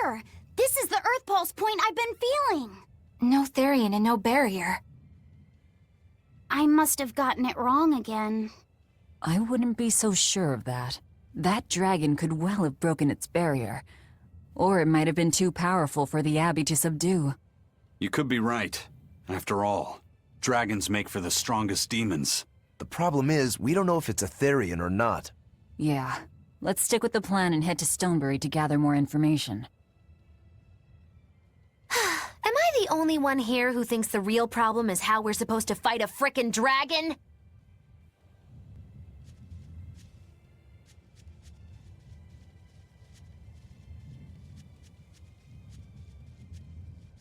sure! This is the Earth Pulse point I've been feeling! No Therian and no barrier. I must have gotten it wrong again. I wouldn't be so sure of that. That dragon could well have broken its barrier. Or it might have been too powerful for the Abbey to subdue. You could be right. After all, dragons make for the strongest demons. The problem is, we don't know if it's a Therian or not. Yeah. Let's stick with the plan and head to Stonebury to gather more information. Am I the only one here who thinks the real problem is how we're supposed to fight a frickin' dragon?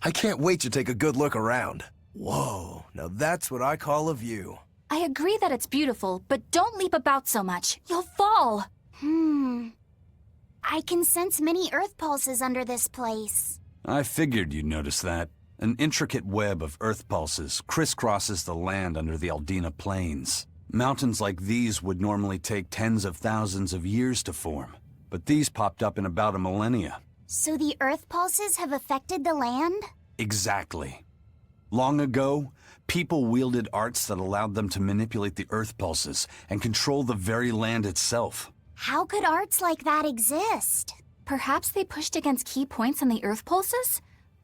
I can't wait to take a good look around. Whoa, now that's what I call a view. I agree that it's beautiful, but don't leap about so much. You'll fall. I can sense many Earth Pulses under this place. I figured you'd notice that. An intricate web of Earth pulses crisscrosses the land under the Aldina Plains. Mountains like these would normally take tens of thousands of years to form, but these popped up in about a millennia. So the Earth Pulses have affected the land? Exactly. Long ago, people wielded arts that allowed them to manipulate the Earth pulses and control the very land itself. How could arts like that exist? Perhaps they pushed against key points on the Earth pulses?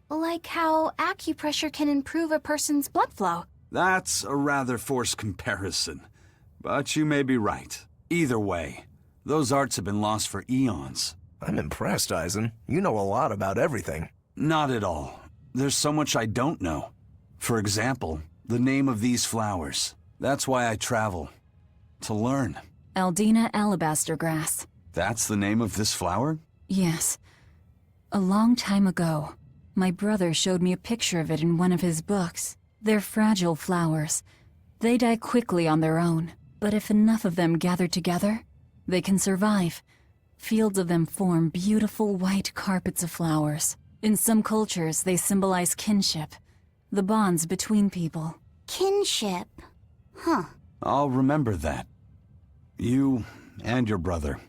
Like how acupressure can improve a person's blood flow. That's a rather forced comparison, but you may be right. Either way, those arts have been lost for eons. I'm impressed, Eisen. You know a lot about everything. Not at all. There's so much I don't know. For example, the name of these flowers. That's why I travel. To learn. Aldina alabaster grass. That's the name of this flower? Yes. A long time ago, my brother showed me a picture of it in one of his books. They're fragile flowers. They die quickly on their own, but if enough of them gather together, they can survive. Fields of them form beautiful white carpets of flowers. In some cultures, they symbolize kinship, the bonds between people. Kinship. Huh. I'll remember that. You and your brother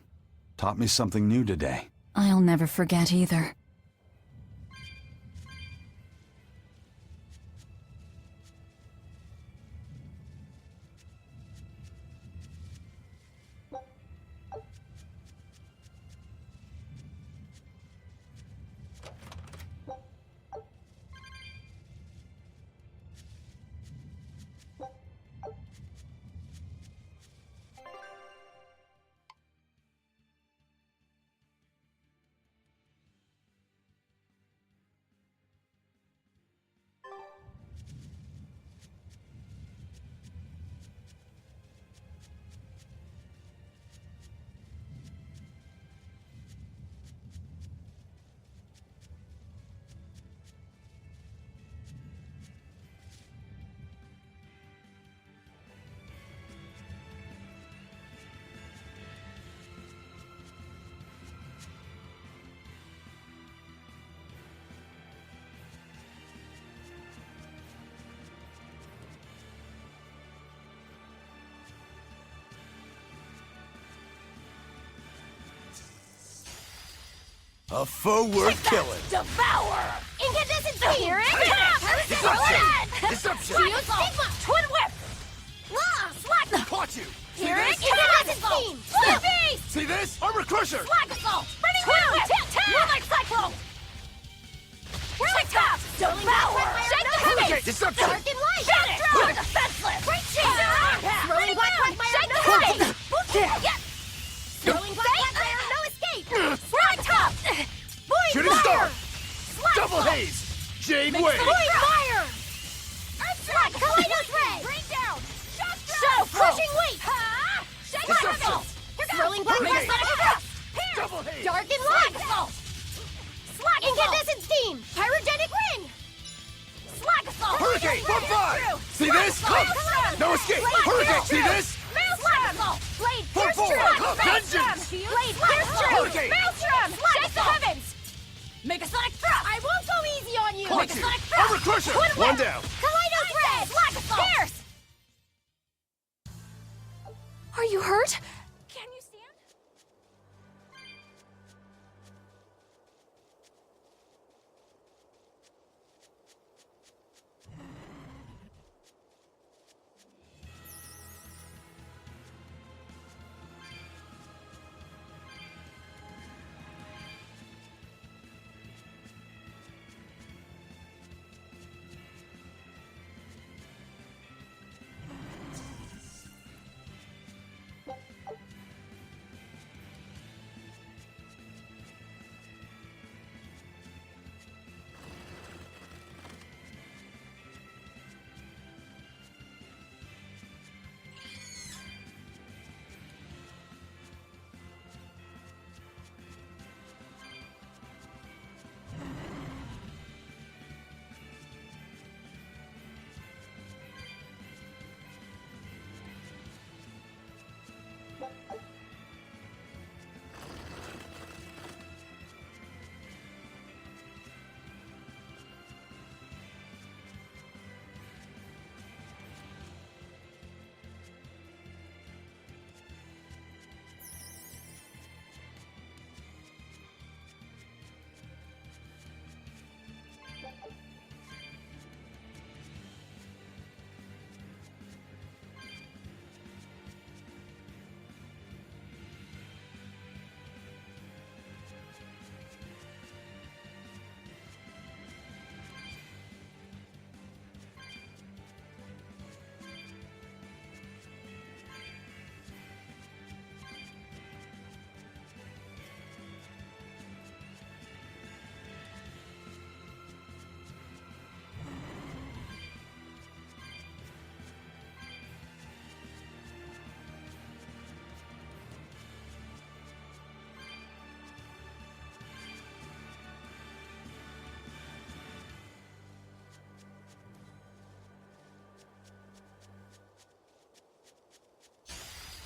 taught me something new today. I'll never forget either. A foe worth killing. Devour! Incandescent beam! Here it comes! Disruption! Disruption! Shield Stigma! Twin whip! Slack! Caught you! Here it incandescent beam! Split beast! See this? Armor crusher! Slack assault! Spinning whip! Moonlight cyclone! Twin top! Devour! Shake the heavens! Disruption! Dark and light! Finish! You're defenseless! Great shield! Throwing black quagmire! Shake the heavens! Yes! Throwing black quagmire! No escape! Slide top! Shooting star! Double haze! Jade wave! Void fire! Slack! Kaleidos Ray! Bring down! Shadow crushing weight! Shake Disruption! Throwing black Hurricane! quagmire! Double haze! Dark and light! Slack incandescent steam! Pyrogenic ring! Slack assault! Hurricane! 1-5! See this? Slack Come! assault! No escape! Blade Hurricane! pierce See true! this? Maelstrom! Blade pierce 4-4! true! Come! Maelstrom! Vengeance! Blade pierce true! Hurricane! Maelstrom! Shake the heavens! Make a sonic thrust! I won't go easy on you! Caught Make a you! sonic thrust! Armor crusher! Twin whip! One down! Kaleidos red! Slack assault! Pierce! Are you hurt? Can you stand?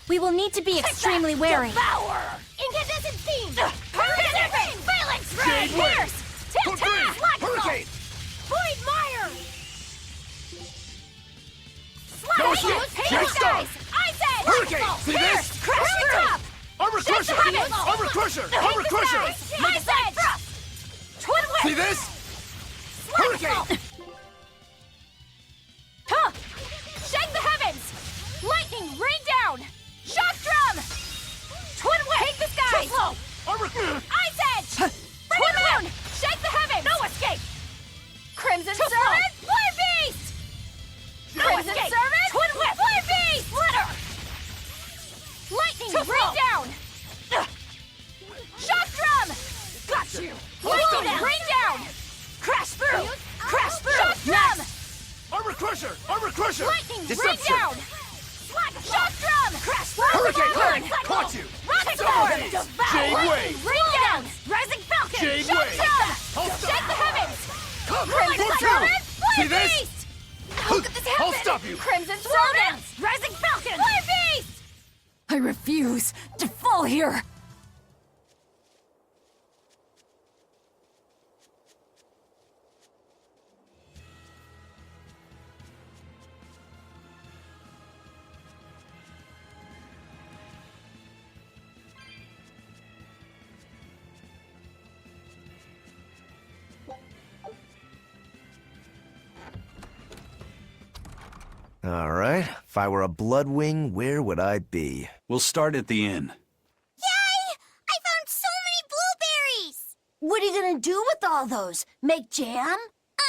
We will need to be extremely wary. Devour! Incandescent Steam! Hurricane! Phalanx Jade Ray! Wave! Pierce! Tip-tap! Hurricane! Void Mire! No Slap! escape! Hail Jade Star! Skies! I said! Hurricane! See Pierce! this? Crash through! Armor Crusher! heavens! Armor Crusher! Hate Armor the Crusher! skies! I said! Twin Whip! See this? Hurricane! Huh! Shake the heavens! Lightning, rain down! Shock drum! Twin Whip! Hate the skies! Armor... I said! Twin Moon! Shake the heavens! No escape! Crimson Servant! Flare Beast! Crimson Servant! Twin Whip! Flare Beast! Slitter! Lightning, rain down! Shock drum! Got you! Lightning, rain down! Crash through! Crash through! Shock drum! Armor Crusher! Armor Crusher! Lightning, rain Deception! down! Shock drum! Crash through! Hurricane! Caught you! Rocket Silver Sword! Haze! Jade Wave! Rain down! Rising Falcon! Jade Shock Wave! drum! Hold up! Shake the heavens! Come! Crimson Pull Servant! through! Flare See this? Beast! How could this happen? I'll stop you! Crimson Servant! Rising Falcon! Flare Beast! I refuse to fall here! All right. If I were a Bloodwing, where would I be? We'll start at the inn. Yay! I found so many blueberries! What are you gonna do with all those? Make jam?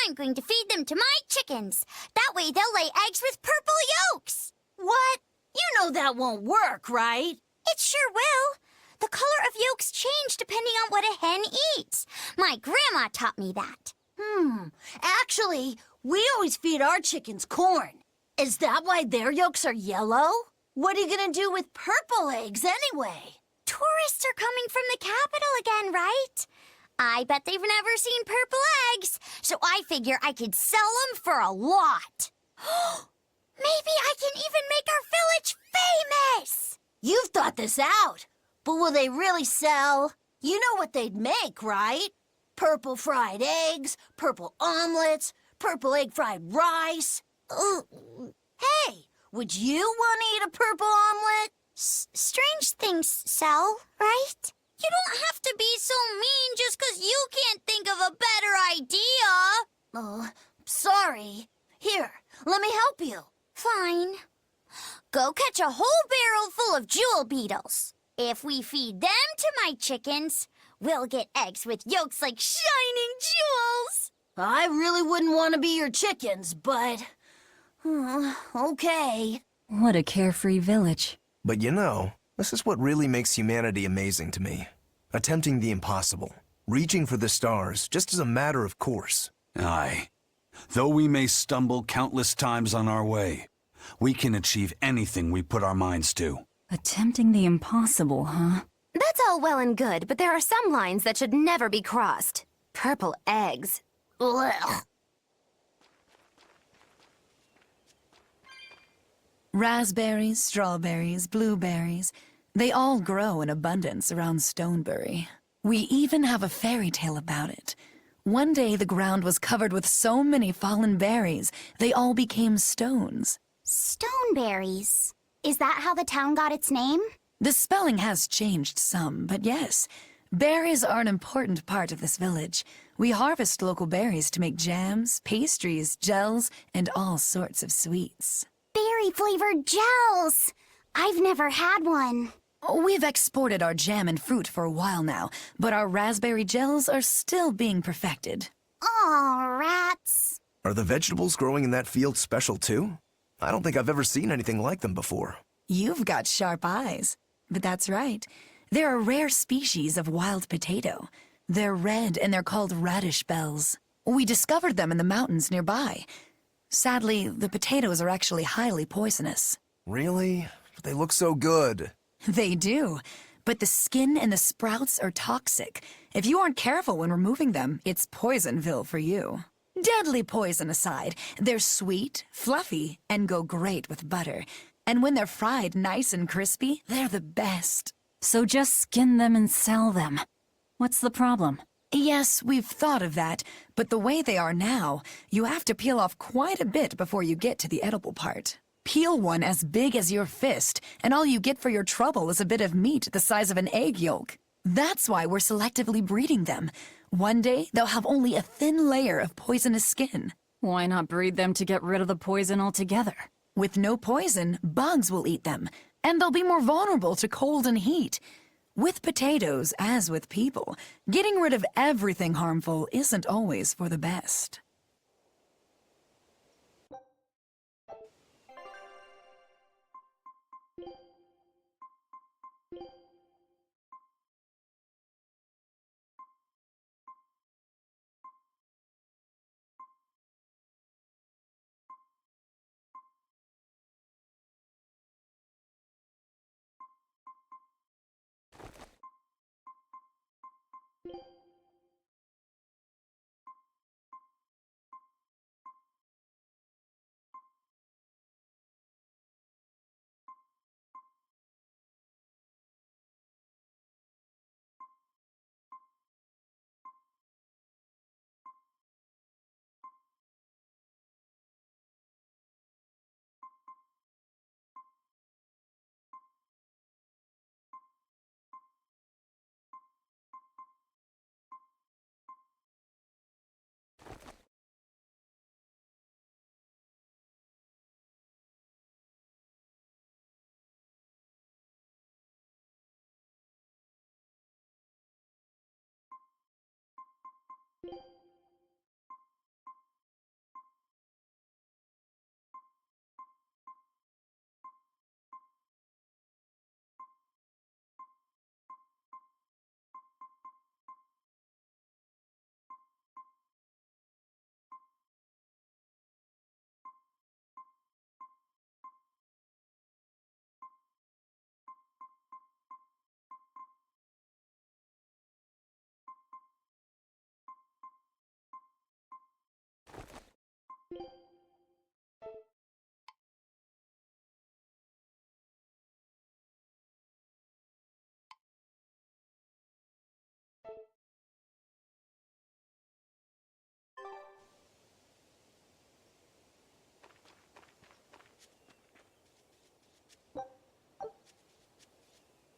I'm going to feed them to my chickens. That way they'll lay eggs with purple yolks. What? You know that won't work, right? It sure will. The color of yolks change depending on what a hen eats. My grandma taught me that. Actually, we always feed our chickens corn. Is that why their yolks are yellow? What are you gonna do with purple eggs anyway? Tourists are coming from the capital again, right? I bet they've never seen purple eggs, so I figure I could sell them for a lot. Maybe I can even make our village famous! You've thought this out, but will they really sell? You know what they'd make, right? Purple fried eggs, purple omelets, purple egg fried rice. Hey, would you want to eat a purple omelet? Strange things sell, right? You don't have to be so mean just 'cause you can't think of a better idea. Oh, sorry. Here, let me help you. Fine. Go catch a whole barrel full of jewel beetles. If we feed them to my chickens, we'll get eggs with yolks like shining jewels. I really wouldn't want to be your chickens, but... okay. What a carefree village. But you know, this is what really makes humanity amazing to me. Attempting the impossible. Reaching for the stars, just as a matter of course. Aye. Though we may stumble countless times on our way, we can achieve anything we put our minds to. Attempting the impossible, huh? That's all well and good, but there are some lines that should never be crossed. Purple eggs. Ugh. Raspberries, strawberries, blueberries, they all grow in abundance around Stonebury. We even have a fairy tale about it. One day the ground was covered with so many fallen berries, they all became stones. Stoneberries. Is that how the town got its name? The spelling has changed some, but yes, berries are an important part of this village. We harvest local berries to make jams, pastries, gels, and all sorts of sweets. Berry-flavored gels. I've never had one. We've exported our jam and fruit for a while now, but our raspberry gels are still being perfected. Aw, rats. Are the vegetables growing in that field special too? I don't think I've ever seen anything like them before. You've got sharp eyes. But that's right. They're a rare species of wild potato. They're red and they're called radish bells. We discovered them in the mountains nearby. Sadly, the potatoes are actually highly poisonous. Really? But they look so good. They do. But the skin and the sprouts are toxic. If you aren't careful when removing them, it's Poisonville for you. Deadly poison aside, they're sweet, fluffy, and go great with butter. And when they're fried nice and crispy, they're the best. So just skin them and sell them. What's the problem? Yes, we've thought of that, but the way they are now, you have to peel off quite a bit before you get to the edible part. Peel one as big as your fist, and all you get for your trouble is a bit of meat the size of an egg yolk. That's why we're selectively breeding them. One day, they'll have only a thin layer of poisonous skin. Why not breed them to get rid of the poison altogether? With no poison, bugs will eat them, and they'll be more vulnerable to cold and heat. With potatoes, as with people, getting rid of everything harmful isn't always for the best.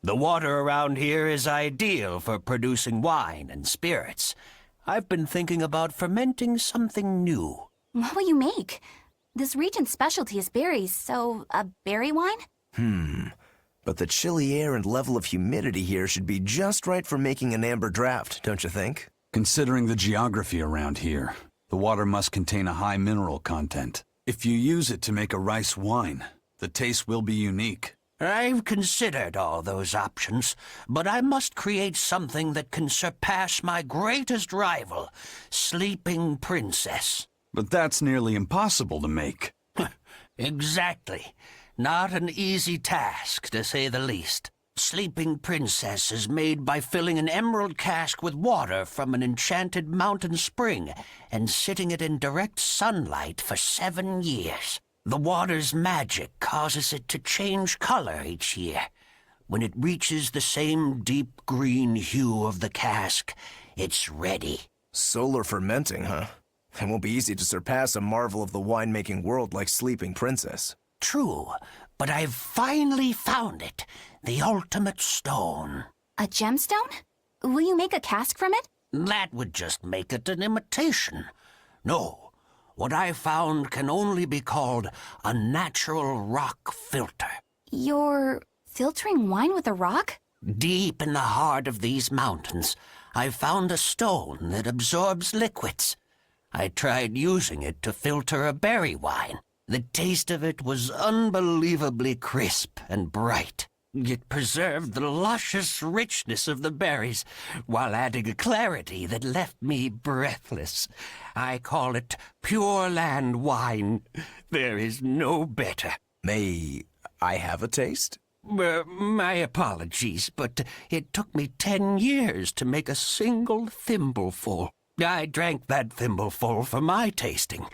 The water around here is ideal for producing wine and spirits. I've been thinking about fermenting something new. What will you make? This region's specialty is berries, so a berry wine? But the chilly air and level of humidity here should be just right for making an amber draft, don't you think? Considering the geography around here, the water must contain a high mineral content. If you use it to make a rice wine, the taste will be unique. I've considered all those options, but I must create something that can surpass my greatest rival, Sleeping Princess. But that's nearly impossible to make. Exactly. Not an easy task, to say the least. Sleeping Princess is made by filling an emerald cask with water from an enchanted mountain spring and sitting it in direct sunlight for 7 years. The water's magic causes it to change color each year. When it reaches the same deep green hue of the cask, it's ready. Solar fermenting, huh? It won't be easy to surpass a marvel of the winemaking world like Sleeping Princess. True, but I've finally found it. The ultimate stone. A gemstone? Will you make a cask from it? That would just make it an imitation. No. What I found can only be called a natural rock filter. You're filtering wine with a rock? Deep in the heart of these mountains, I found a stone that absorbs liquids. I tried using it to filter a berry wine. The taste of it was unbelievably crisp and bright. It preserved the luscious richness of the berries, while adding a clarity that left me breathless. I call it Pure Land wine. There is no better. May I have a taste? My apologies, but it took me 10 years to make a single thimbleful. I drank that thimbleful for my tasting.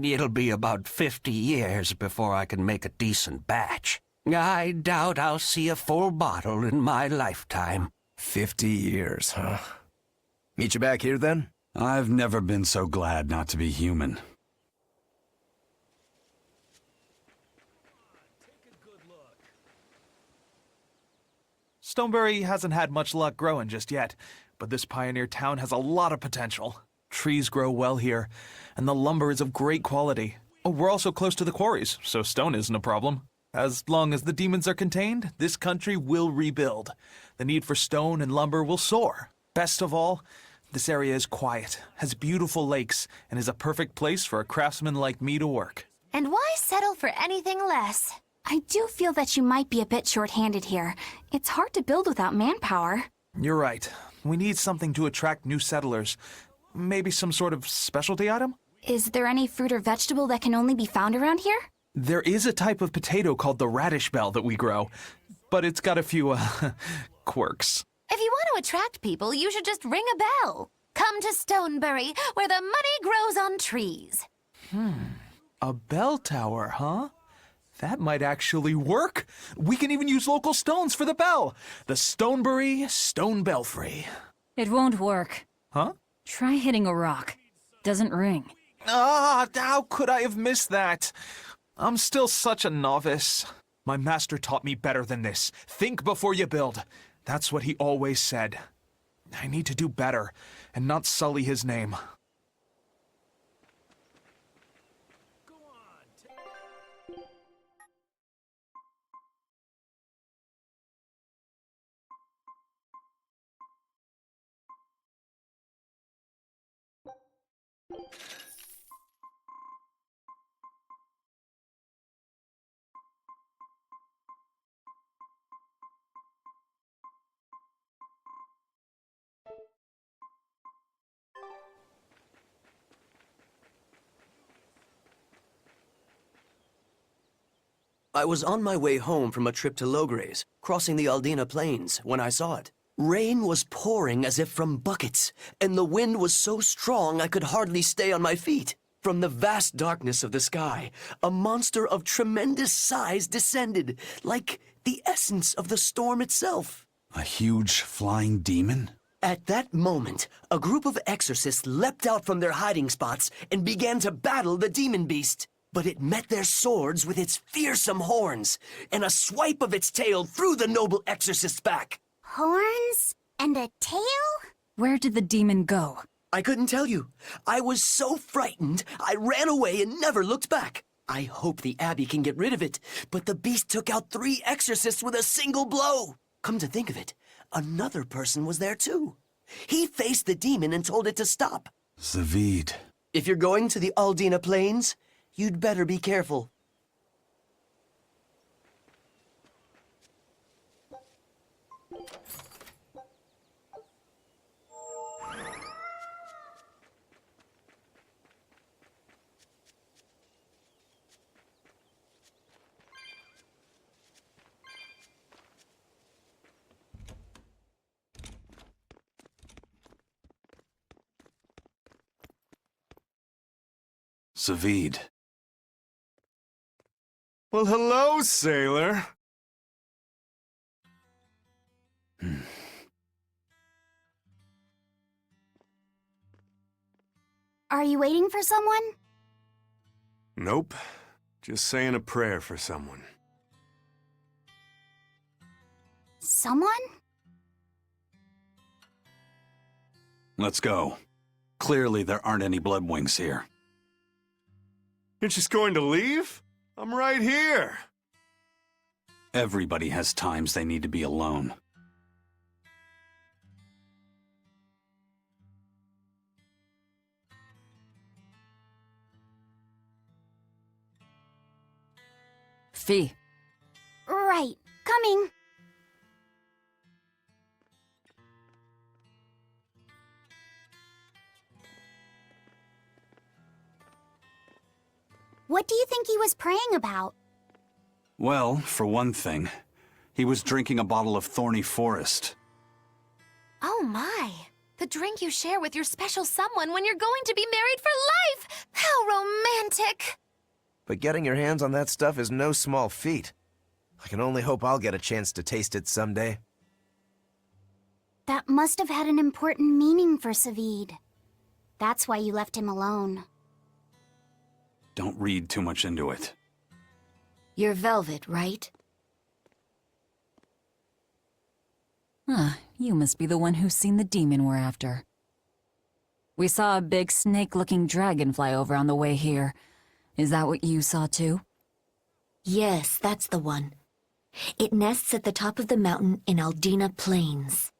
It'll be about 50 years before I can make a decent batch. I doubt I'll see a full bottle in my lifetime. 50 years, huh? Meet you back here, then? I've never been so glad not to be human. Stoneberry hasn't had much luck growing just yet, but this pioneer town has a lot of potential. Trees grow well here, and the lumber is of great quality. Oh, we're also close to the quarries, so stone isn't a problem. As long as the demons are contained, this country will rebuild. The need for stone and lumber will soar. Best of all, this area is quiet, has beautiful lakes, and is a perfect place for a craftsman like me to work. And why settle for anything less? I do feel that you might be a bit short-handed here. It's hard to build without manpower. You're right. We need something to attract new settlers. Maybe some sort of specialty item? Is there any fruit or vegetable that can only be found around here? There is a type of potato called the radish bell that we grow, but it's got a few, quirks. If you want to attract people, you should just ring a bell. Come to Stoneberry, where the money grows on trees. A bell tower, huh? That might actually work. We can even use local stones for the bell. The Stoneberry Stone Belfry. It won't work. Huh? Try hitting a rock. Doesn't ring. Ah, how could I have missed that? I'm still such a novice. My master taught me better than this. Think before you build. That's what he always said. I need to do better and not sully his name. I was on my way home from a trip to Logres, crossing the Aldina Plains, when I saw it. Rain was pouring as if from buckets, and the wind was so strong I could hardly stay on my feet. From the vast darkness of the sky, a monster of tremendous size descended, like the essence of the storm itself. A huge flying demon? At that moment, a group of exorcists leapt out from their hiding spots and began to battle the demon beast. But it met their swords with its fearsome horns, and a swipe of its tail threw the noble exorcist's back. Horns? And a tail? Where did the demon go? I couldn't tell you. I was so frightened, I ran away and never looked back. I hope the Abbey can get rid of it, but the beast took out 3 exorcists with a single blow. Come to think of it, another person was there too. He faced the demon and told it to stop. Zavid. If you're going to the Aldina Plains, you'd better be careful. Zavid. Well, hello, sailor. Are you waiting for someone? Nope. Just saying a prayer for someone. Someone? Let's go. Clearly there aren't any bloodwings here. You're just going to leave? I'm right here. Everybody has times they need to be alone. Fee. Right. Coming. What do you think he was praying about? Well, for one thing, he was drinking a bottle of thorny forest. Oh my. The drink you share with your special someone when you're going to be married for life! How romantic! But getting your hands on that stuff is no small feat. I can only hope I'll get a chance to taste it someday. That must have had an important meaning for Savid. That's why you left him alone. Don't read too much into it. You're Velvet, right? Ah, you must be the one who's seen the demon we're after. We saw a big snake-looking dragon fly over on the way here. Is that what you saw too? Yes, that's the one. It nests at the top of the mountain in Aldina Plains.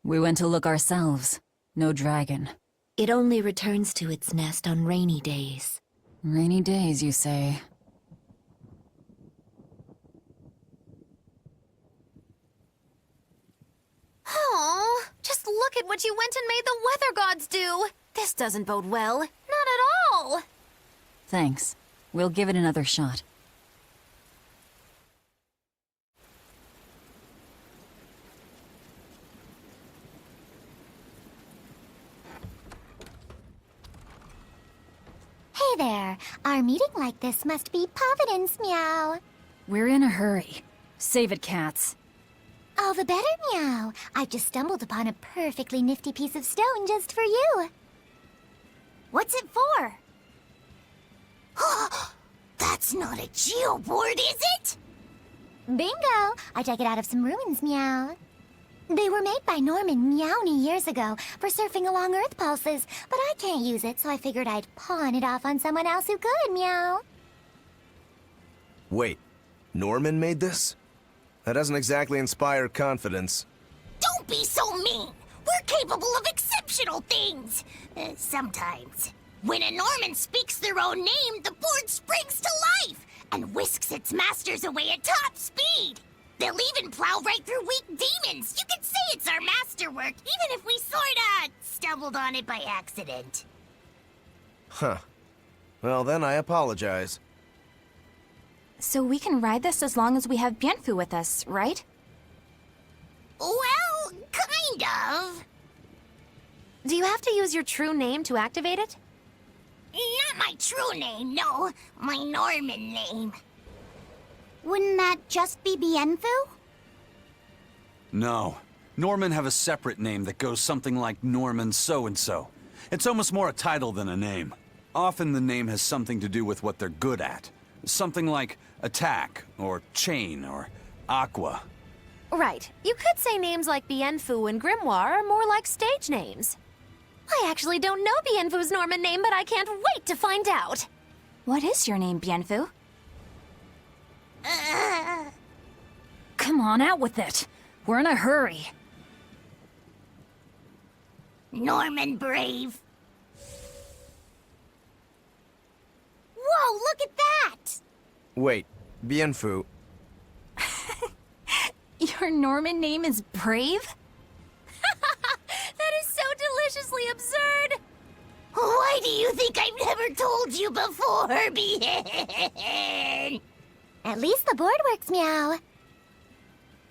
We went to look ourselves. No dragon. It only returns to its nest on rainy days. Rainy days, you say? Oh, just look at what you went and made the weather gods do. This doesn't bode well. Not at all. Thanks. We'll give it another shot. Hey there. Our meeting like this must be Providence, meow. We're in a hurry. Save it, cats. All the better, meow. I've just stumbled upon a perfectly nifty piece of stone just for you. What's it for? That's not a geoboard, is it? Bingo! I dug it out of some ruins, meow. They were made by Norman Meowny years ago for surfing along Earth pulses, but I can't use it, so I figured I'd pawn it off on someone else who could, meow. Wait, Norman made this? That doesn't exactly inspire confidence. Don't be so mean! We're capable of exceptional things! Sometimes. When a Norman speaks their own name, the board springs to life and whisks its masters away at top speed. They'll even plow right through weak demons. You could say it's our masterwork, even if we sorta stumbled on it by accident. Huh. Well, then I apologize. So we can ride this as long as we have Bienfu with us, right? Well, kind of. Do you have to use your true name to activate it? Not my true name, no. My Norman name. Wouldn't that just be Bienfu? No. Norman have a separate name that goes something like Norman so-and-so. It's almost more a title than a name. Often the name has something to do with what they're good at. Something like attack, or chain, or aqua. Right. You could say names like Bienfu and Grimoire are more like stage names. I actually don't know Bienfu's Norman name, but I can't wait to find out. What is your name, Bienfu? Come on, out with it. We're in a hurry. Norman Brave. Whoa, look at that! Wait, Bienfu. Your Norman name is Brave? That is so deliciously absurd. Why do you think I've never told you before, Bien? At least the board works, meow.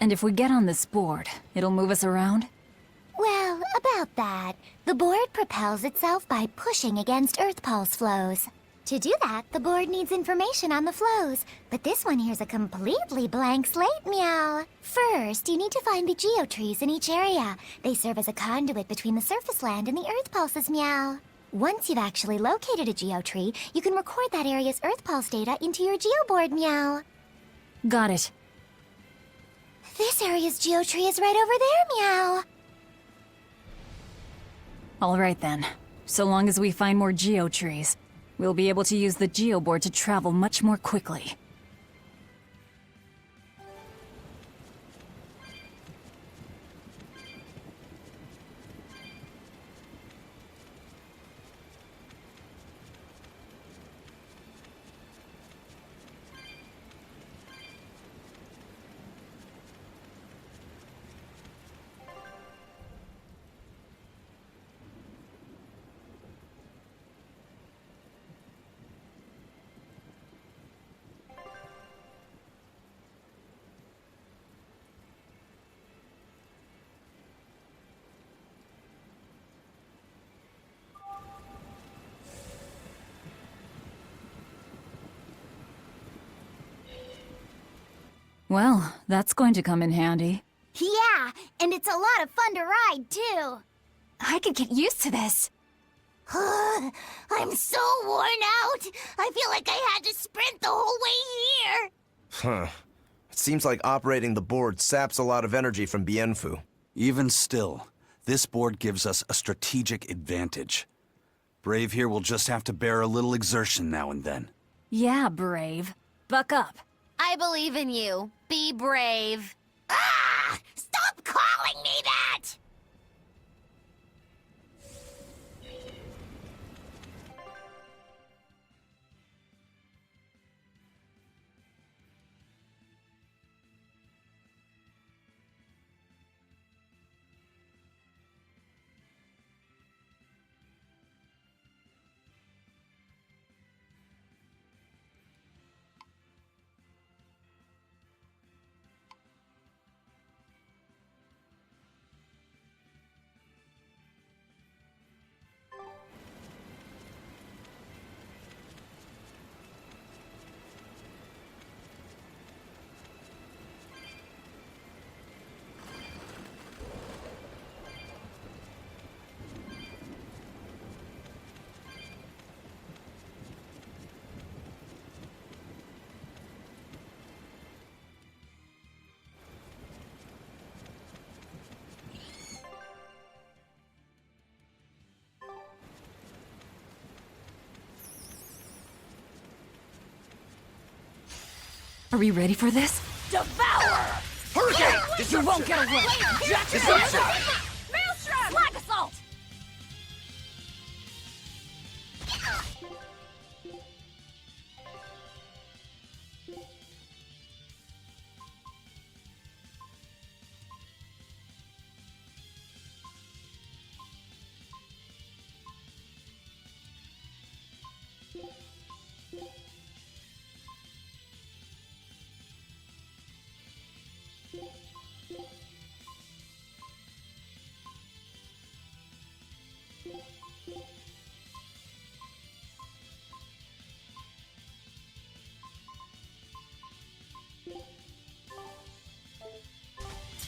And if we get on this board, it'll move us around? Well, about that. The board propels itself by pushing against Earth pulse flows. To do that, the board needs information on the flows, but this one here's a completely blank slate, meow. First, you need to find the geotrees in each area. They serve as a conduit between the surface land and the Earth pulses, meow. Once you've actually located a geotree, you can record that area's Earth pulse data into your geoboard, meow. Got it. This area's geotree is right over there, meow. All right then. So long as we find more geotrees, we'll be able to use the geoboard to travel much more quickly. Well, that's going to come in handy. Yeah, and it's a lot of fun to ride, too. I could get used to this. I'm so worn out. I feel like I had to sprint the whole way here. Huh. It seems like operating the board saps a lot of energy from Bienfu. Even still, this board gives us a strategic advantage. Brave here will just have to bear a little exertion now and then. Yeah, Brave. Buck up. I believe in you. Be brave. Ah! Stop calling me that! Are we ready for this? Devour! Hurricane! You won't get away! Disruption! Maelstrom! Flag assault!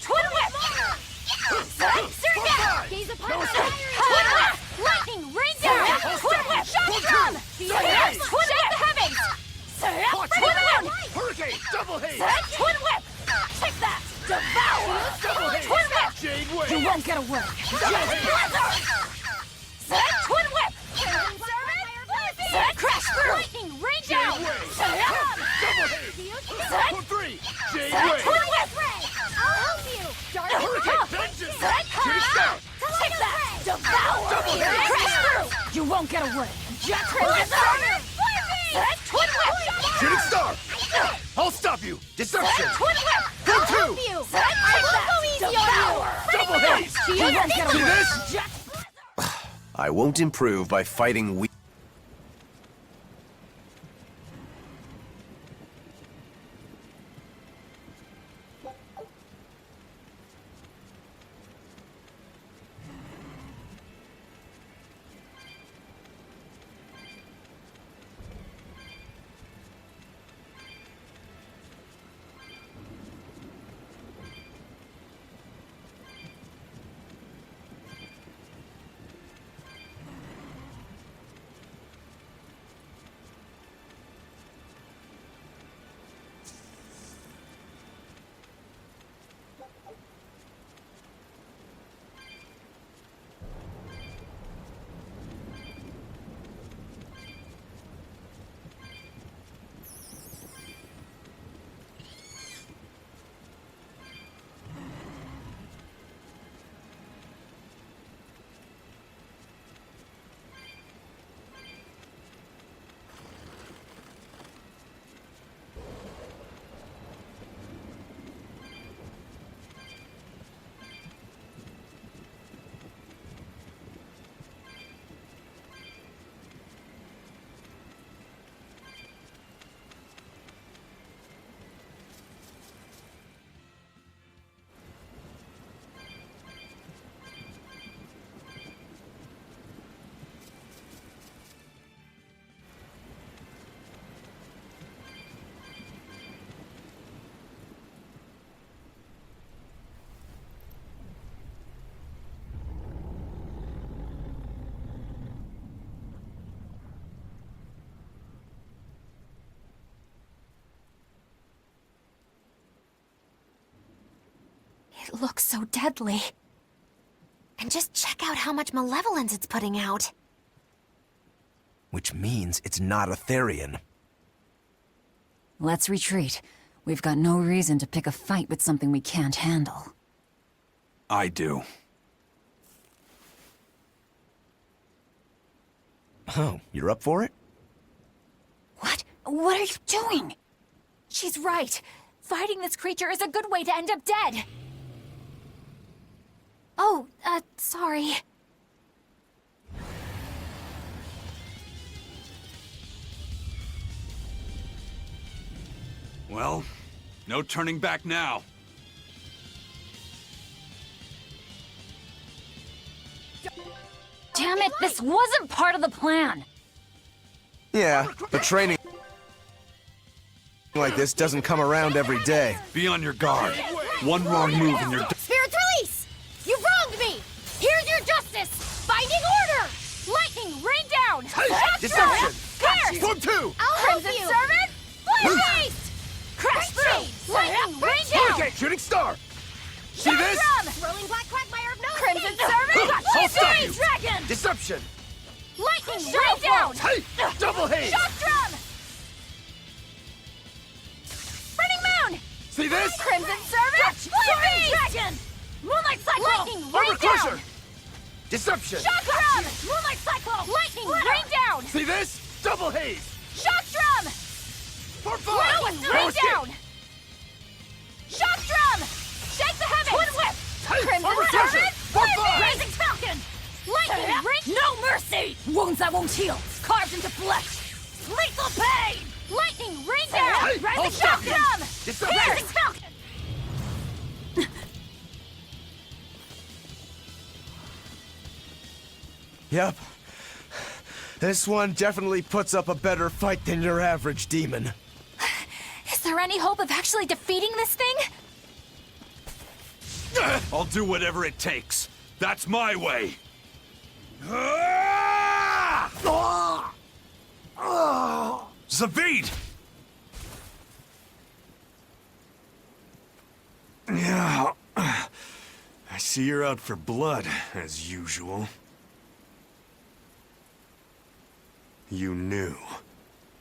Twin whip! Surya! Gaze upon the Twin whip! Lightning, rain down! Twin whip! Shock drum! Twin whip the heavens! Twin whip! Hurricane! Double haze! Twin whip! Take that! Devour! Double haze! Twin whip! Jade wave! You won't get away! Jade blizzard! Twin whip! Crash through! Lightning, rain down! Double haze! For three! Jade wave! Twin whip! I'll help you! Hurricane vengeance! Jade star! Take that! Devour! Double haze! Crash through! You won't get away! Jet blizzard! Twin whip! Shooting star! I'll stop you! Disruption! Twin whip! From I'll help two! you! I will go easy on you! Double haze! You won't get See away! this? I won't improve by fighting weak. It looks so deadly. And just check out how much malevolence it's putting out. Which means it's not a Therian. Let's retreat. We've got no reason to pick a fight with something we can't handle. I do. Oh, you're up for it? What? What are you doing? She's right. Fighting this creature is a good way to end up dead. Oh, sorry. Well, no turning back now. Damn it, this wasn't part of the plan! Yeah, but training like this doesn't come around every day. Be on your guard. One wrong move and you're Spirits release! You wronged me! Here's your justice! Binding order! Lightning, rain down! Deception! Curse! Form 2! I'll help you! Servant! Flame haste! Crash through! Lightning, rain down! Shooting star! See Shock this? drum! Rolling black quagmire of no Crimson escape! Servant! I'll stop you! Dragon! Deception! Lightning, rain down! Hey! Double haze! Shock drum! Burning moon! See this? Crimson Servant! Flame dragon! Moonlight cycle! Lightning, rain Armor down! crusher! Deception! Shock drum! Moonlight cycle! Lightning, rain down! See this? Double haze! Shock drum! Form 5! Lightning, rain down! Shock drum! Shake the heavens! Twin whip! Hey! Armor crusher! Form 5! Rising falcon! Lightning, rain... No mercy! Wounds that won't heal, carved into flesh! Lethal pain! Lightning, rain down! Hey, Rising I'll stop shock you. drum! Deception! Rising falcon! Yep. This one definitely puts up a better fight than your average demon. Is there any hope of actually defeating this thing? I'll do whatever it takes. That's my way. Zavid! Yeah. I see you're out for blood, as usual. You knew,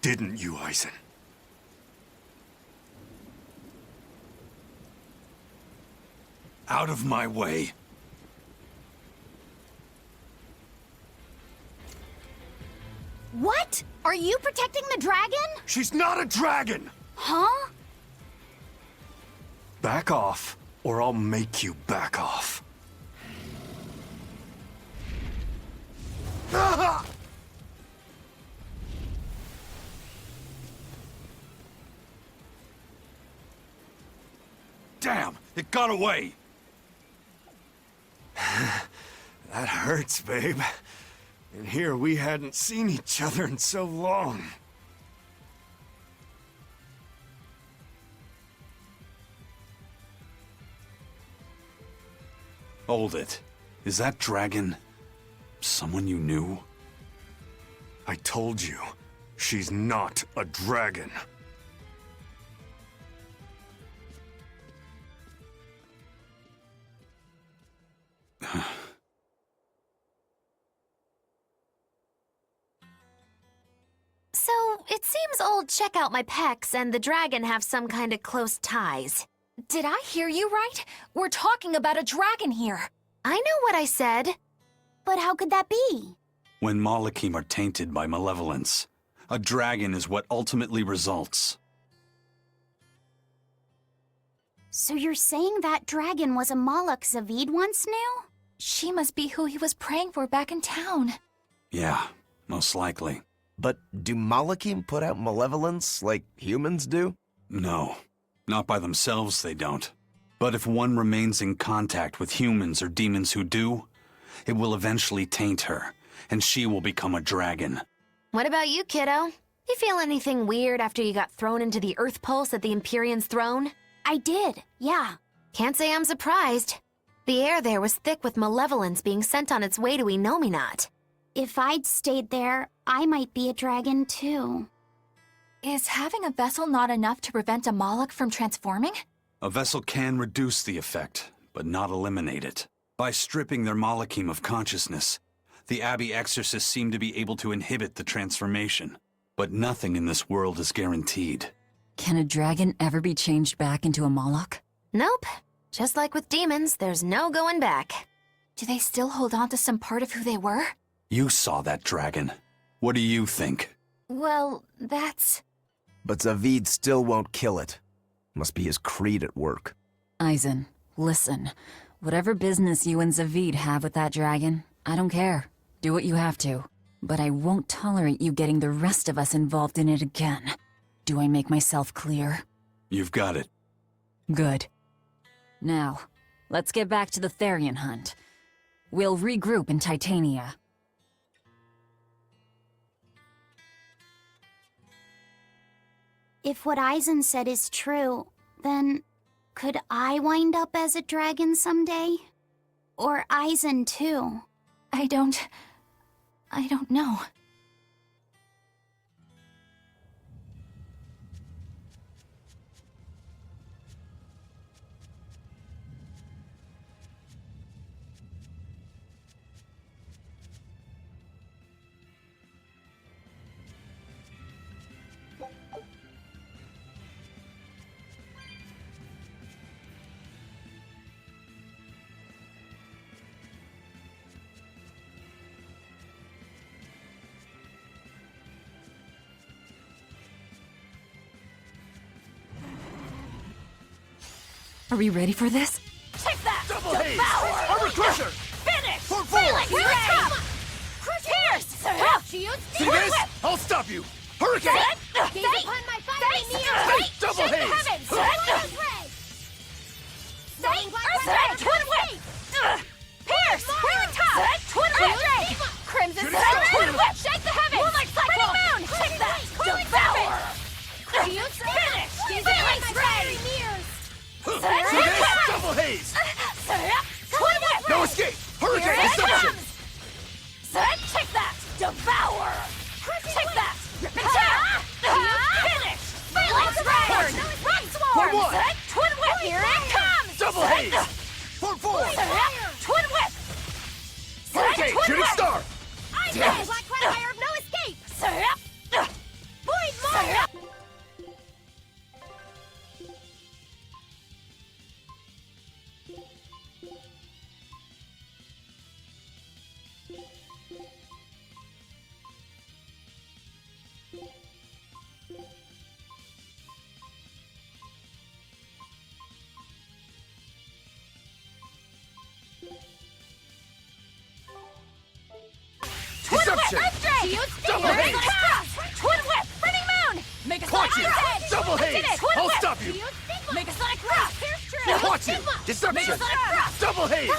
didn't you, Eisen? Out of my way. What? Are you protecting the dragon? She's not a dragon! Huh? Back off, or I'll make you back off. Damn, it got away. That hurts, babe. And here we hadn't seen each other in so long. Hold it. Is that dragon someone you knew? I told you, she's not a dragon. So, it seems old Check Out My Pecs and the dragon have some kind of close ties. Did I hear you right? We're talking about a dragon here. I know what I said. But how could that be? When Malachim are tainted by malevolence, a dragon is what ultimately results. So you're saying that dragon was a Moloch Zavid once knew? She must be who he was praying for back in town. Yeah, most likely. But do Malachim put out malevolence like humans do? No, not by themselves they don't. But if one remains in contact with humans or demons who do, it will eventually taint her, and she will become a dragon. What about you, kiddo? You feel anything weird after you got thrown into the Earth Pulse at the Empyrean's throne? I did, yeah. Can't say I'm surprised. The air there was thick with malevolence being sent on its way to Enominat. If I'd stayed there, I might be a dragon too. Is having a vessel not enough to prevent a Moloch from transforming? A vessel can reduce the effect, but not eliminate it. By stripping their molecule of consciousness, the Abbey exorcists seem to be able to inhibit the transformation. But nothing in this world is guaranteed. Can a dragon ever be changed back into a Moloch? Nope. Just like with demons, there's no going back. Do they still hold on to some part of who they were? You saw that dragon. What do you think? Well, that's... But Zavid still won't kill it. Must be his creed at work. Eisen, listen. Whatever business you and Zavid have with that dragon, I don't care. Do what you have to. But I won't tolerate you getting the rest of us involved in it again. Do I make myself clear? You've got it. Good. Now, let's get back to the Therian hunt. We'll regroup in Titania. If what Eisen said is true, then could I wind up as a dragon someday? Or Eisen too? I don't know. Are we ready for this? Take that! Double haze! Devour! Armor Crusher! Finish! For four! Here it comes! Pierce! See this? I'll stop you! Hurricane! Gaze upon my fiery mirror! Hey, double haze! Twin whip! Pierce! Wheel top! Twin whip! Crimson Twin whip! Shake the heavens! Moonlight cyclone! Moon! Take that! Devour! Finish! Phalanx ray! See this? Double haze! Twin whip! No escape! Hurricane Here it deception! comes! Take that! Devour! Take that! Finish! Phalanx ray! Rock For swarm! one! Twin whip! Here it comes! Double haze! For four! Twin whip! Hurricane! Twin Shooting whip! star! Damn it! Black Quagmire of no escape! Void Maw! Deception! Double haze! Twin whip! Burning moon! Make a Clutch sonic it! cross! Double haze! Twin I'll whip! stop you! Make a sonic cross! Clutch it! Make a Deception! sonic cross! Double haze!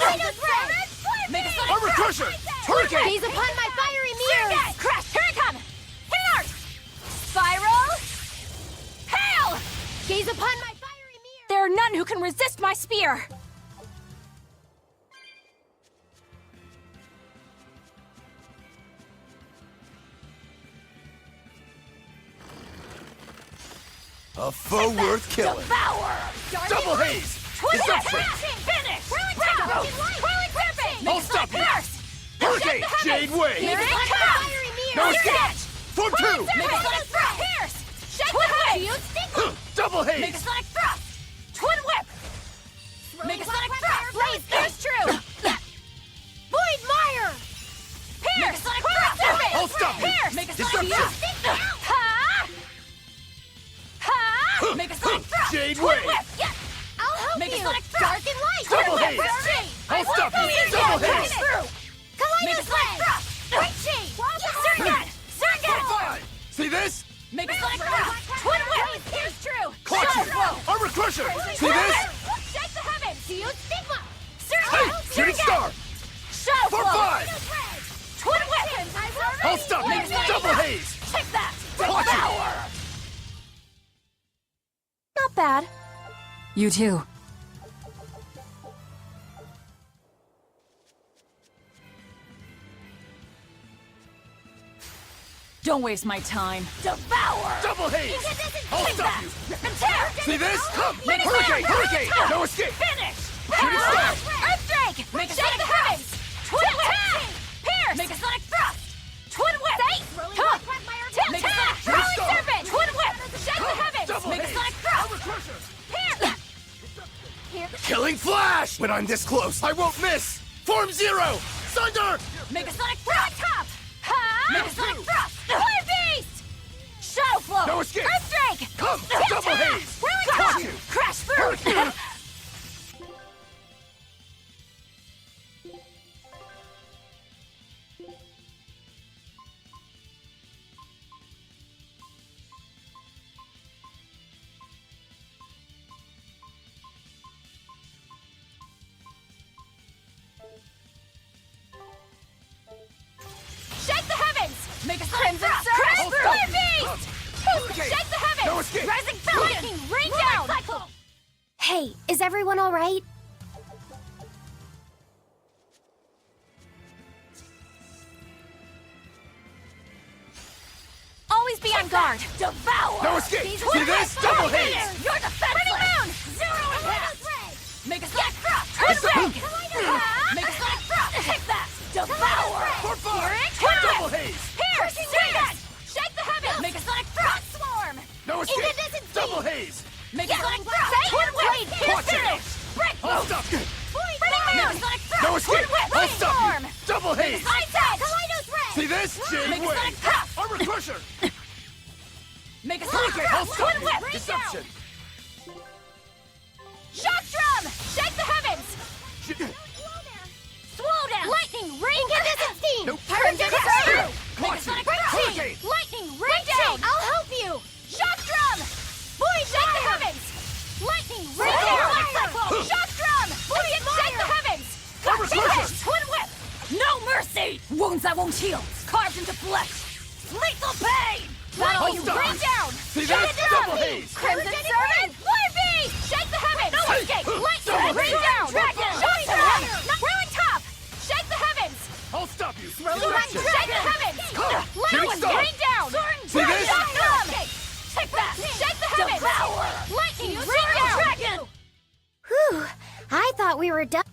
Make a sonic Armor cross! Crusher! Hurricane! Gaze upon my fiery mirror! Crash! Here it comes! Hit art! Spiral! Hail! Gaze upon my fiery mirror! There are none who can resist my spear! A foe worth killing! Devour! Double haze! Deception! Finish! Whirling Serpent! I'll stop you! Hurricane! Jade Here Wave! it comes! No escape! For two! Make a sonic thrust! Pierce! Shake the whip! Double Make a haze! sonic thrust! Twin whip! Make a sonic thrust! Blaze Pierce true! Void Mire! Pierce! Make a sonic thrust! I'll stop you! Pierce! Make a sonic Deception! thrust! Ha! Ha! Make a sonic thrust! Jade Twin Wave! whip! Yeah! I'll help Make a you! sonic thrust! Dark and light! Double haze! I'll stop you! Double haze! Make a sonic thrust! Great shade! Surrogate! Surrogate! See this? Make a sonic thrust! Twin whip! Pierce true! Clutch it! Shadow Blow! Armor Crusher! See this? Shake the heavens! Stigma! Hey! Shooting star! Shadow For Blow! five! Twin whip! I'll stop you! Make a sonic Double thrust! haze! Take that! Clutch it! Devour! Not bad. You too. Don't waste my time. Devour! Double haze! I'll Take stop that! you! Rip and tear! See this? Mini Hurricane! Slam! Hurricane! No escape! Finish! Shooting star! Earthdrake! Make a shake the heavens! Twin whip! Pierce! Make a sonic thrust! Twin whip! Come! Make a sonic rolling serpent! Twin whip! Shake the heavens! Make a sonic thrust! Pierce! Killing flash! When I'm this close, I won't miss! Form Zero! Thunder! Make a sonic thrust! Top! Ha! Make a sonic thrust! Flare beast! Shadow flow! No escape! Earthdrake! Come! Double haze! Rolling Got top! you! Crash through! Shake the heavens! Make a crimson surge! Flare beast! Shake the heavens! No escape! Rising falcon! Lightning, rain down! Hey, is everyone all right? Always be on guard! Devour! No escape! These See this? Double haze! You're defenseless! Moon! Zero impact! Make a sonic thrust! It's a Twin Make a sonic thrust! Take that! Devour! For fire! Twin Double whip! haze! Pierce! Pierce! Shake the heavens! Make a sonic thrust! Swarm! No escape! Double haze! Make a sonic thrust! Twin whip! Watch it! Finish! Brick! I'll stop you! Spinning moon! Sonic thrust! No escape! Twin whip! I'll stop Storm! you! Double haze! Sonic edge! Kaleido thread! See this? Jade Make a Wave! sonic thrust! Armor Crusher! Make a sonic Okay, I'll thrust! stop Twin you! whip! Deception! Shock drum! Shake the heavens! Slow down! Lightning rain incandescent steam! Nope. Crimson surge! Make a Watch sonic it. thrust! Hurricane. Lightning rain down! I'll help you! Shock drum! Boy, shake the heavens! Lightning rain down! Shock drum! Boy, shake the heavens! Armor Shake Crusher. it! Twin whip! No mercy! Wounds that won't heal! Carved into flesh! Lethal pain! Battle you stop. rain down! See Shake this? it Double down! haze! Crimson serpent! Flare beast! Shake the heavens! No escape! Double Lightning rain haze. down! Dragon! Shock drum! Ruin top! Shake the heavens! I'll stop you! Deception! Shake the heavens! Shooting Lightning star. rain down! See this? Shock drum! Take that! Shake the heavens! Devour! Lightning rain down! Dragon! Whew, I thought we were done.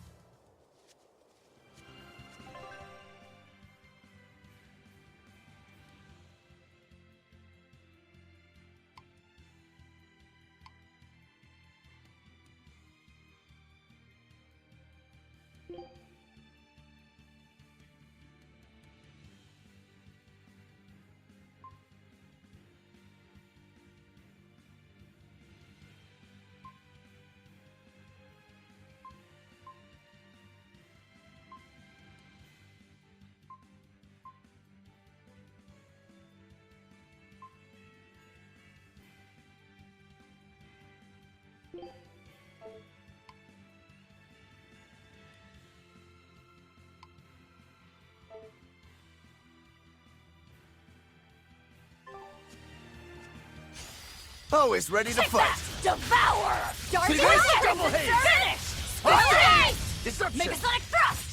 Always ready to fight. Devour! Dark See this? Double haze. Finish! I'll Swirl stop you. haze! Deception! Make a sonic thrust!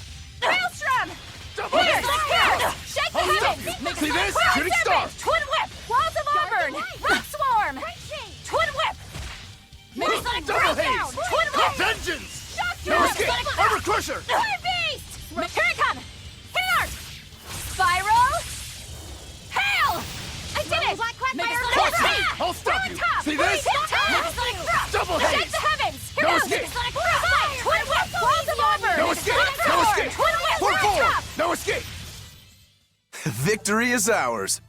Maelstrom! Double Pierce! haze! Pierce! Shake the I'll stop heavens! you. Make a See sonic this? thrust! Shooting star. Twin whip! Walls of Auburn! Rock swarm! Twin whip! Make a sonic Double thrust down! haze! Twin whip! Vengeance! Shock No drum! escape! Sonic Armor thrust! Crusher! Flare beast! Here it comes! Hit art! Spiral! Hail! I did it! Make a sonic Watch thrust! it! I'll stop you! Top! See this? Make a sonic thrust! Double Shake haze! the heavens! Here No goes! escape! Make a sonic thrust! Twin whip! Walls of Auburn! No escape! Sonic No sword! escape! Twin whip! For Right four! top! No escape! Victory is ours.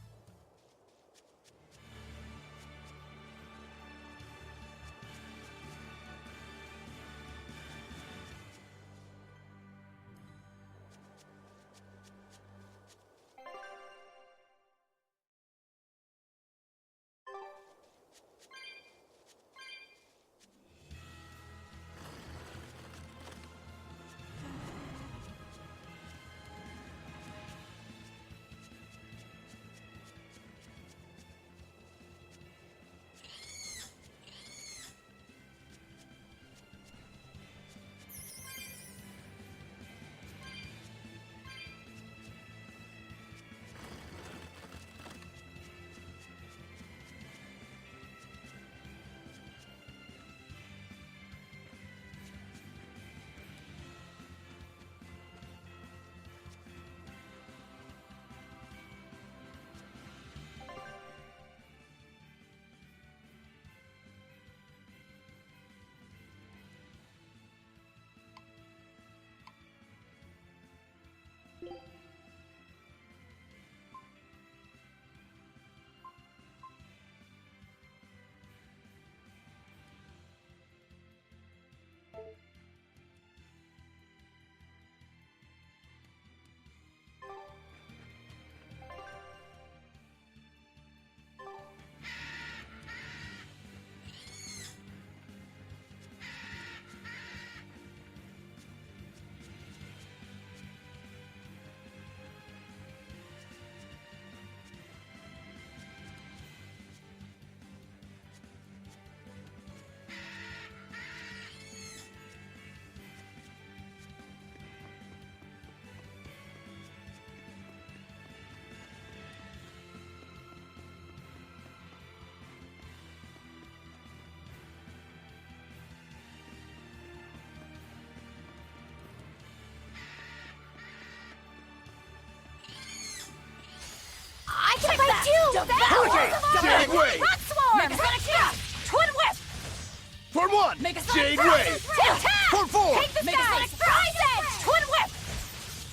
I can fight too! Jade Wave! Rock Swarm! Make a sonic thrust! Twin Whip! For one! Make a sonic Jade thrust! Wave! Tail tap! For four! Take the Make sky! Make a sonic Rise Edge! Twin Whip!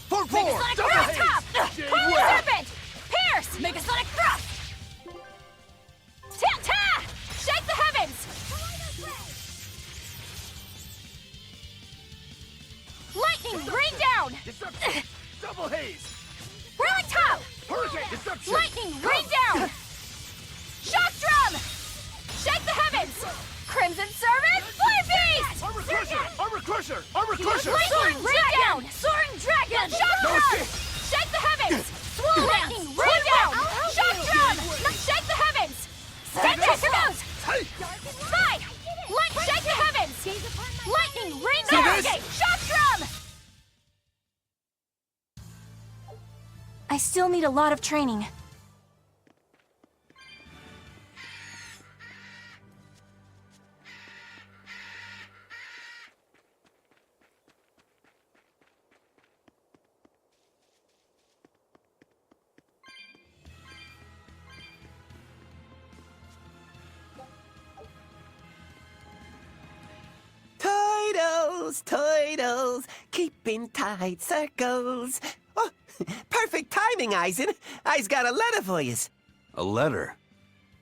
For Make a four! sonic Double thrust! haze! Top! Jade Coil Wave! Serpent! Pierce! Make a sonic thrust! Tail tap! Shake the heavens! Lightning! Rain down! Deception! Double haze! Whirling top! Hurricane! Deception! Lightning! Rain down! Shock drum! Shake the heavens! Crimson Servant! Flame Beast! Armor Crusher! Armor Crusher! Armor Crusher! Lightning! Rain down! Soaring Dragon! Shock No drum! escape! Shake the heavens! Swirl Lightning! Rain down! Shock drum! Shake the heavens! Take this! Here goes! Hey! Spy! Light! Shake the heavens! Lightning! Rain See down! this? Shock drum! I still need a lot of training. Toidles, keeping tight circles. Oh, perfect timing, Eisen. I's got a letter for yous. A letter?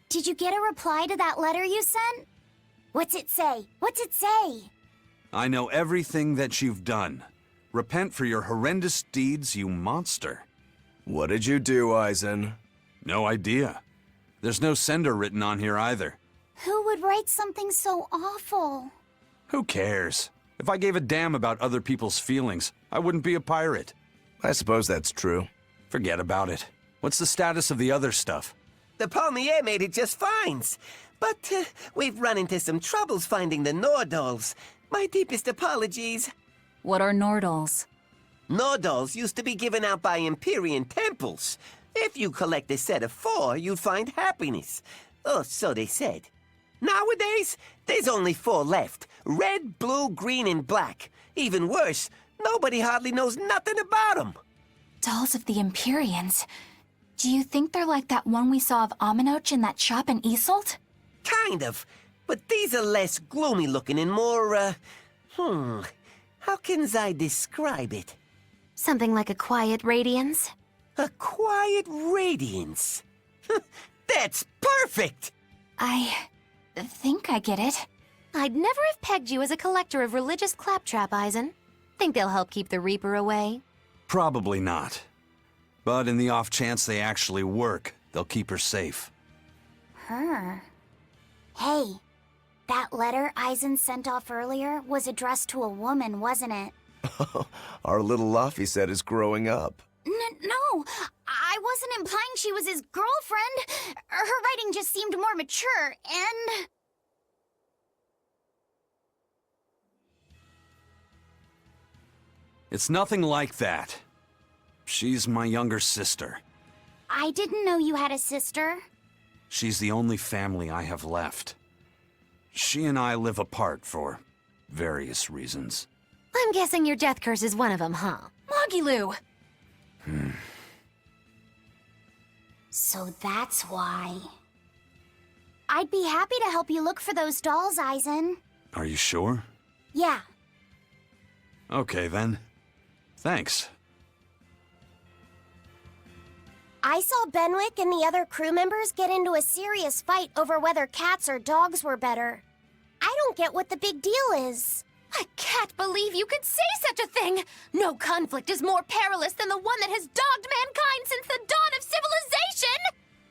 Did you get a reply to that letter you sent? What's it say? What's it say? I know everything that you've done. Repent for your horrendous deeds, you monster. What did you do, Eisen? No idea. There's no sender written on here either. Who would write something so awful? Who cares? If I gave a damn about other people's feelings, I wouldn't be a pirate. I suppose that's true. Forget about it. What's the status of the other stuff? The Palmier made it just fine. But we've run into some troubles finding the Nordals. My deepest apologies. What are Nordals? Nordals used to be given out by Empyrean temples. If you collect a set of 4, you'd find happiness. Oh, so they said. Nowadays, there's only 4 left. Red, blue, green, and black. Even worse, nobody hardly knows nothing about them. Dolls of the Empyreans. Do you think they're like that one we saw of Aminoch in that shop in Isolt? Kind of. But these are less gloomy looking and more, how can I describe it? Something like a quiet radiance? A quiet radiance. That's perfect! I think I get it. I'd never have pegged you as a collector of religious claptrap, Eisen. Think they'll help keep the Reaper away? Probably not. But in the off chance they actually work, they'll keep her safe. Her. Hey, that letter Eisen sent off earlier was addressed to a woman, wasn't it? Our little Laphicet is growing up. No, I wasn't implying she was his girlfriend. Her writing just seemed more mature, and... It's nothing like that. She's my younger sister. I didn't know you had a sister. She's the only family I have left. She and I live apart for various reasons. I'm guessing your death curse is one of them, huh? Mogiloo! So that's why. I'd be happy to help you look for those dolls, Eisen. Are you sure? Yeah. Okay, then. Thanks. I saw Benwick and the other crew members get into a serious fight over whether cats or dogs were better. I don't get what the big deal is. I can't believe you could say such a thing! No conflict is more perilous than the one that has dogged mankind since the dawn of civilization!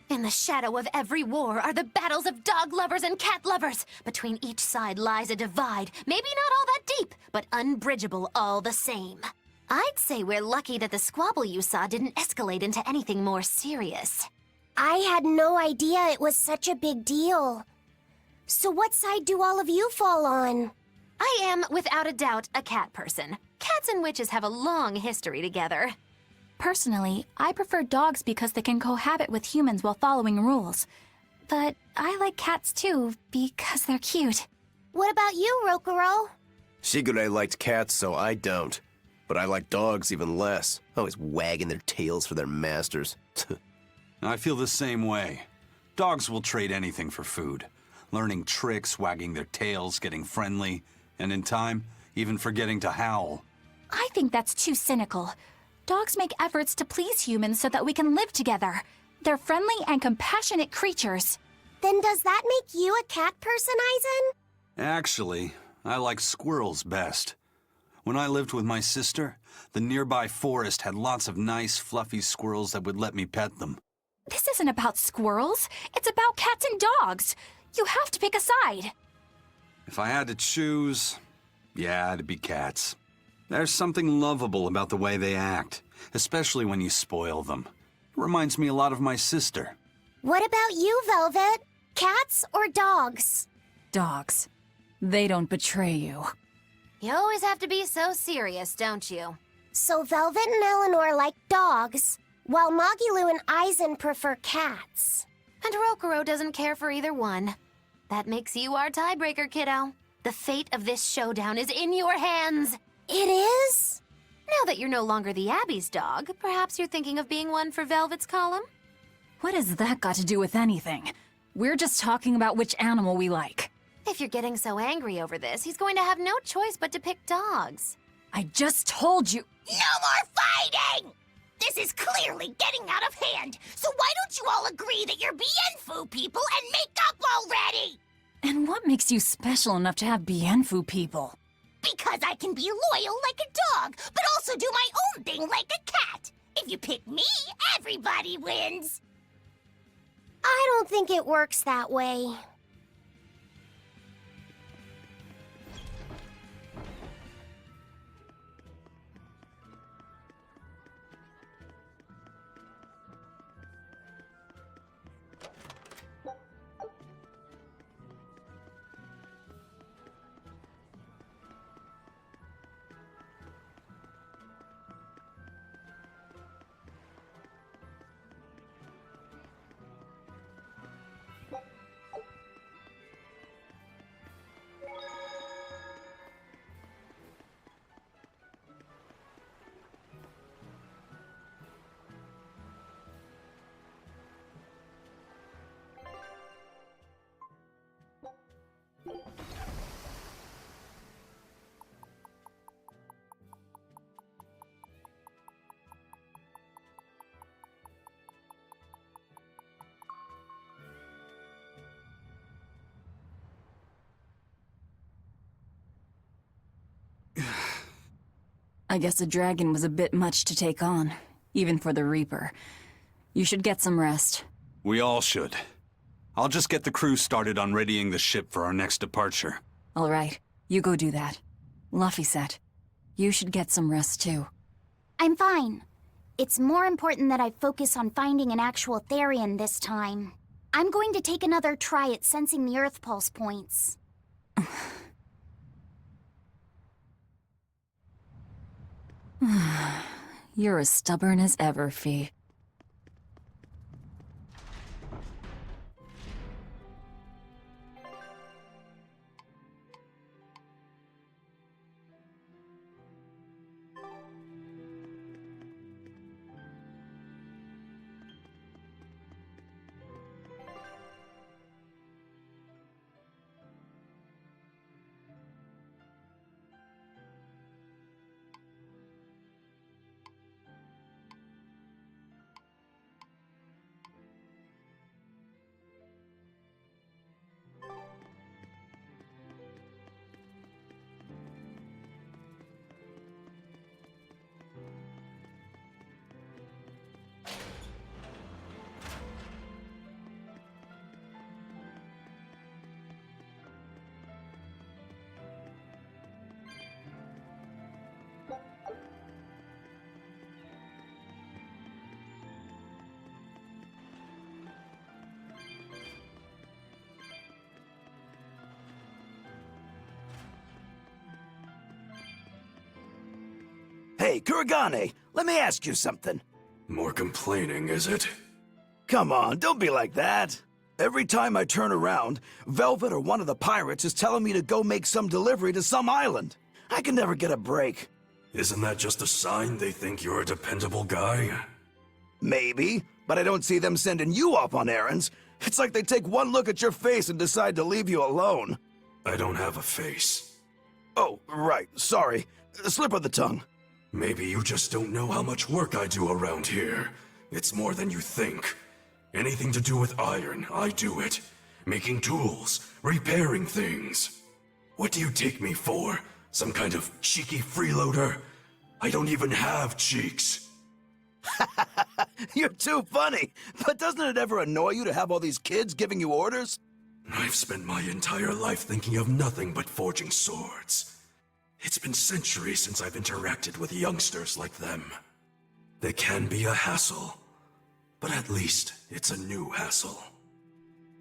In the shadow of every war are the battles of dog lovers and cat lovers. Between each side lies a divide, maybe not all that deep, but unbridgeable all the same. I'd say we're lucky that the squabble you saw didn't escalate into anything more serious. I had no idea it was such a big deal. So what side do all of you fall on? I am, without a doubt, a cat person. Cats and witches have a long history together. Personally, I prefer dogs because they can cohabit with humans while following rules. But I like cats too, because they're cute. What about you, Rokuro? Shigure liked cats, so I don't. But I like dogs even less, always wagging their tails for their masters. I feel the same way. Dogs will trade anything for food. Learning tricks, wagging their tails, getting friendly, and in time, even forgetting to howl. I think that's too cynical. Dogs make efforts to please humans so that we can live together. They're friendly and compassionate creatures. Then does that make you a cat person, Aizen? Actually, I like squirrels best. When I lived with my sister, the nearby forest had lots of nice, fluffy squirrels that would let me pet them. This isn't about squirrels. It's about cats and dogs. You have to pick a side. If I had to choose, yeah, it'd be cats. There's something lovable about the way they act, especially when you spoil them. It reminds me a lot of my sister. What about you, Velvet? Cats or dogs? Dogs. They don't betray you. You always have to be so serious, don't you? So Velvet and Eleanor like dogs, while Magilu and Aizen prefer cats. And Rokuro doesn't care for either one. That makes you our tiebreaker, kiddo. The fate of this showdown is in your hands. It is? Now that you're no longer the Abbey's dog, perhaps you're thinking of being one for Velvet's column? What has that got to do with anything? We're just talking about which animal we like. If you're getting so angry over this, he's going to have no choice but to pick dogs. I just told you. No more fighting! This is clearly getting out of hand, so why don't you all agree that you're Bienfu people and make up already? And what makes you special enough to have Bienfu people? Because I can be loyal like a dog, but also do my own thing like a cat. If you pick me, everybody wins. I don't think it works that way. I guess a dragon was a bit much to take on, even for the Reaper. You should get some rest. We all should. I'll just get the crew started on readying the ship for our next departure. All right, you go do that. Laphicet, you should get some rest too. I'm fine. It's more important that I focus on finding an actual Therian this time. I'm going to take another try at sensing the Earth Pulse points. You're as stubborn as ever, Fee. Hey, Kuragane, let me ask you something. More complaining, is it? Come on, don't be like that. Every time I turn around, Velvet or one of the pirates is telling me to go make some delivery to some island. I can never get a break. Isn't that just a sign they think you're a dependable guy? Maybe, but I don't see them sending you off on errands. It's like they take one look at your face and decide to leave you alone. I don't have a face. Oh, right, sorry. Slip of the tongue. Maybe you just don't know how much work I do around here. It's more than you think. Anything to do with iron, I do it. Making tools, repairing things. What do you take me for? Some kind of cheeky freeloader? I don't even have cheeks. You're too funny. But doesn't it ever annoy you to have all these kids giving you orders? I've spent my entire life thinking of nothing but forging swords. It's been centuries since I've interacted with youngsters like them. They can be a hassle, but at least it's a new hassle.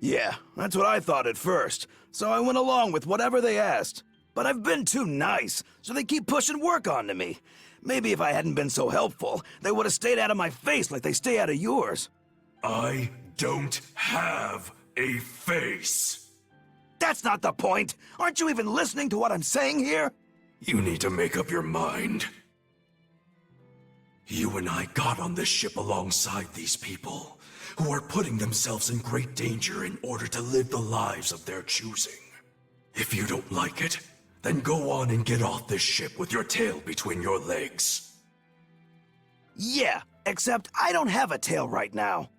Yeah, that's what I thought at first, so I went along with whatever they asked. But I've been too nice, so they keep pushing work onto me. Maybe if I hadn't been so helpful, they would have stayed out of my face like they stay out of yours. I don't have a face. That's not the point. Aren't you even listening to what I'm saying here? You need to make up your mind. You and I got on this ship alongside these people, who are putting themselves in great danger in order to live the lives of their choosing. If you don't like it, then go on and get off this ship with your tail between your legs. Yeah, except I don't have a tail right now.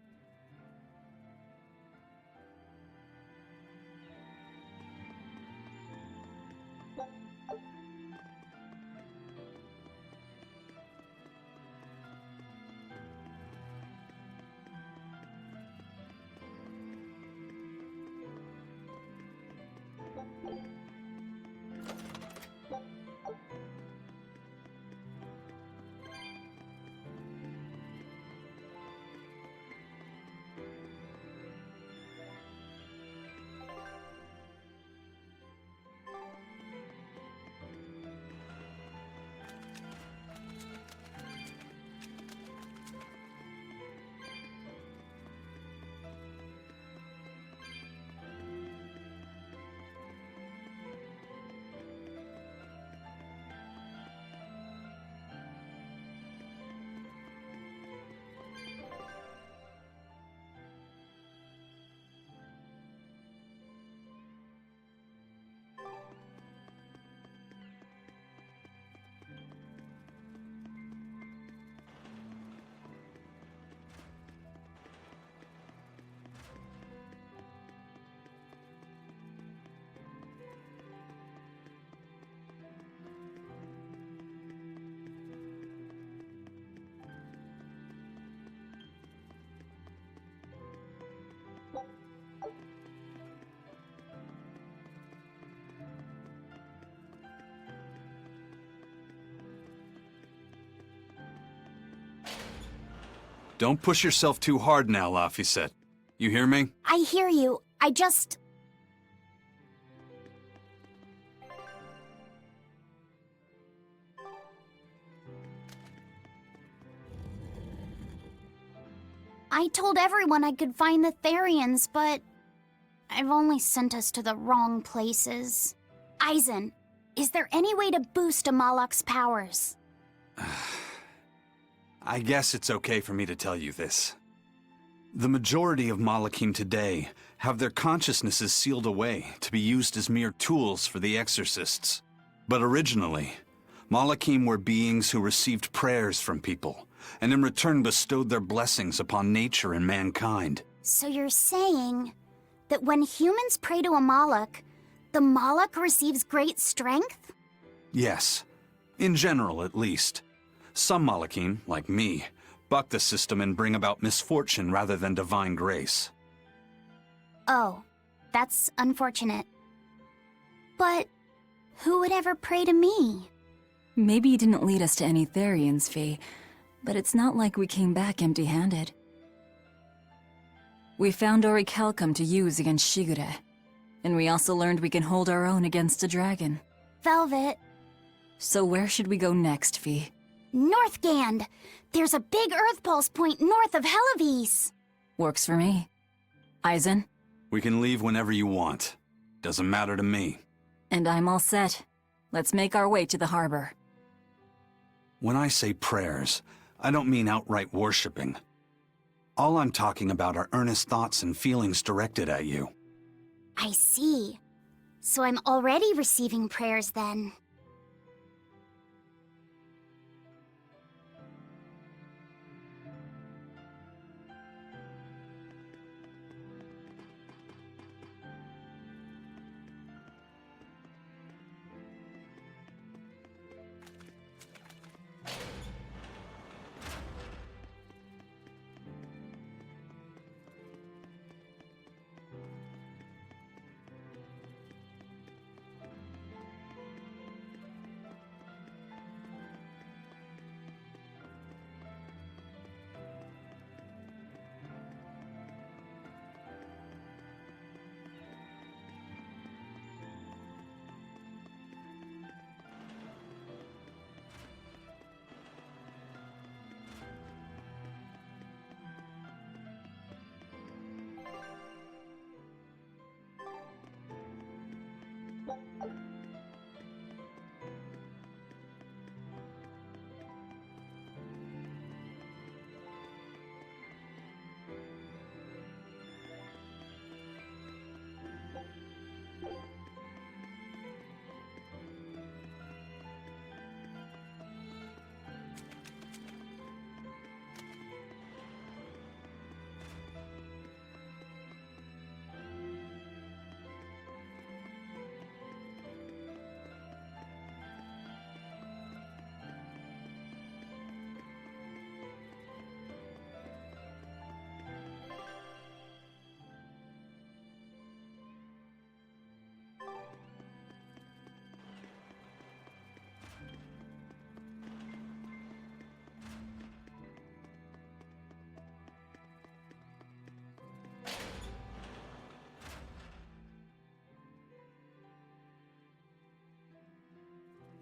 Don't push yourself too hard now, Laphicet. You hear me? I hear you. I told everyone I could find the Therians, but I've only sent us to the wrong places. Aizen, is there any way to boost Amalok's powers? I guess it's okay for me to tell you this. The majority of Malakim today have their consciousnesses sealed away to be used as mere tools for the exorcists. But originally, Malakim were beings who received prayers from people, and in return bestowed their blessings upon nature and mankind. So you're saying that when humans pray to a Malak, the Malak receives great strength? Yes, in general at least. Some Malakim, like me, buck the system and bring about misfortune rather than divine grace. Oh, that's unfortunate. But who would ever pray to me? Maybe you didn't lead us to any Therians, Fee, but it's not like we came back empty-handed. We found orichalcum to use against Shigure, and we also learned we can hold our own against a dragon. Velvet. So where should we go next, Fee? Northgand! There's a big Earth Pulse point north of Helives! Works for me. Eisen? We can leave whenever you want. Doesn't matter to me. And I'm all set. Let's make our way to the harbor. When I say prayers, I don't mean outright worshipping. All I'm talking about are earnest thoughts and feelings directed at you. I see. So I'm already receiving prayers then.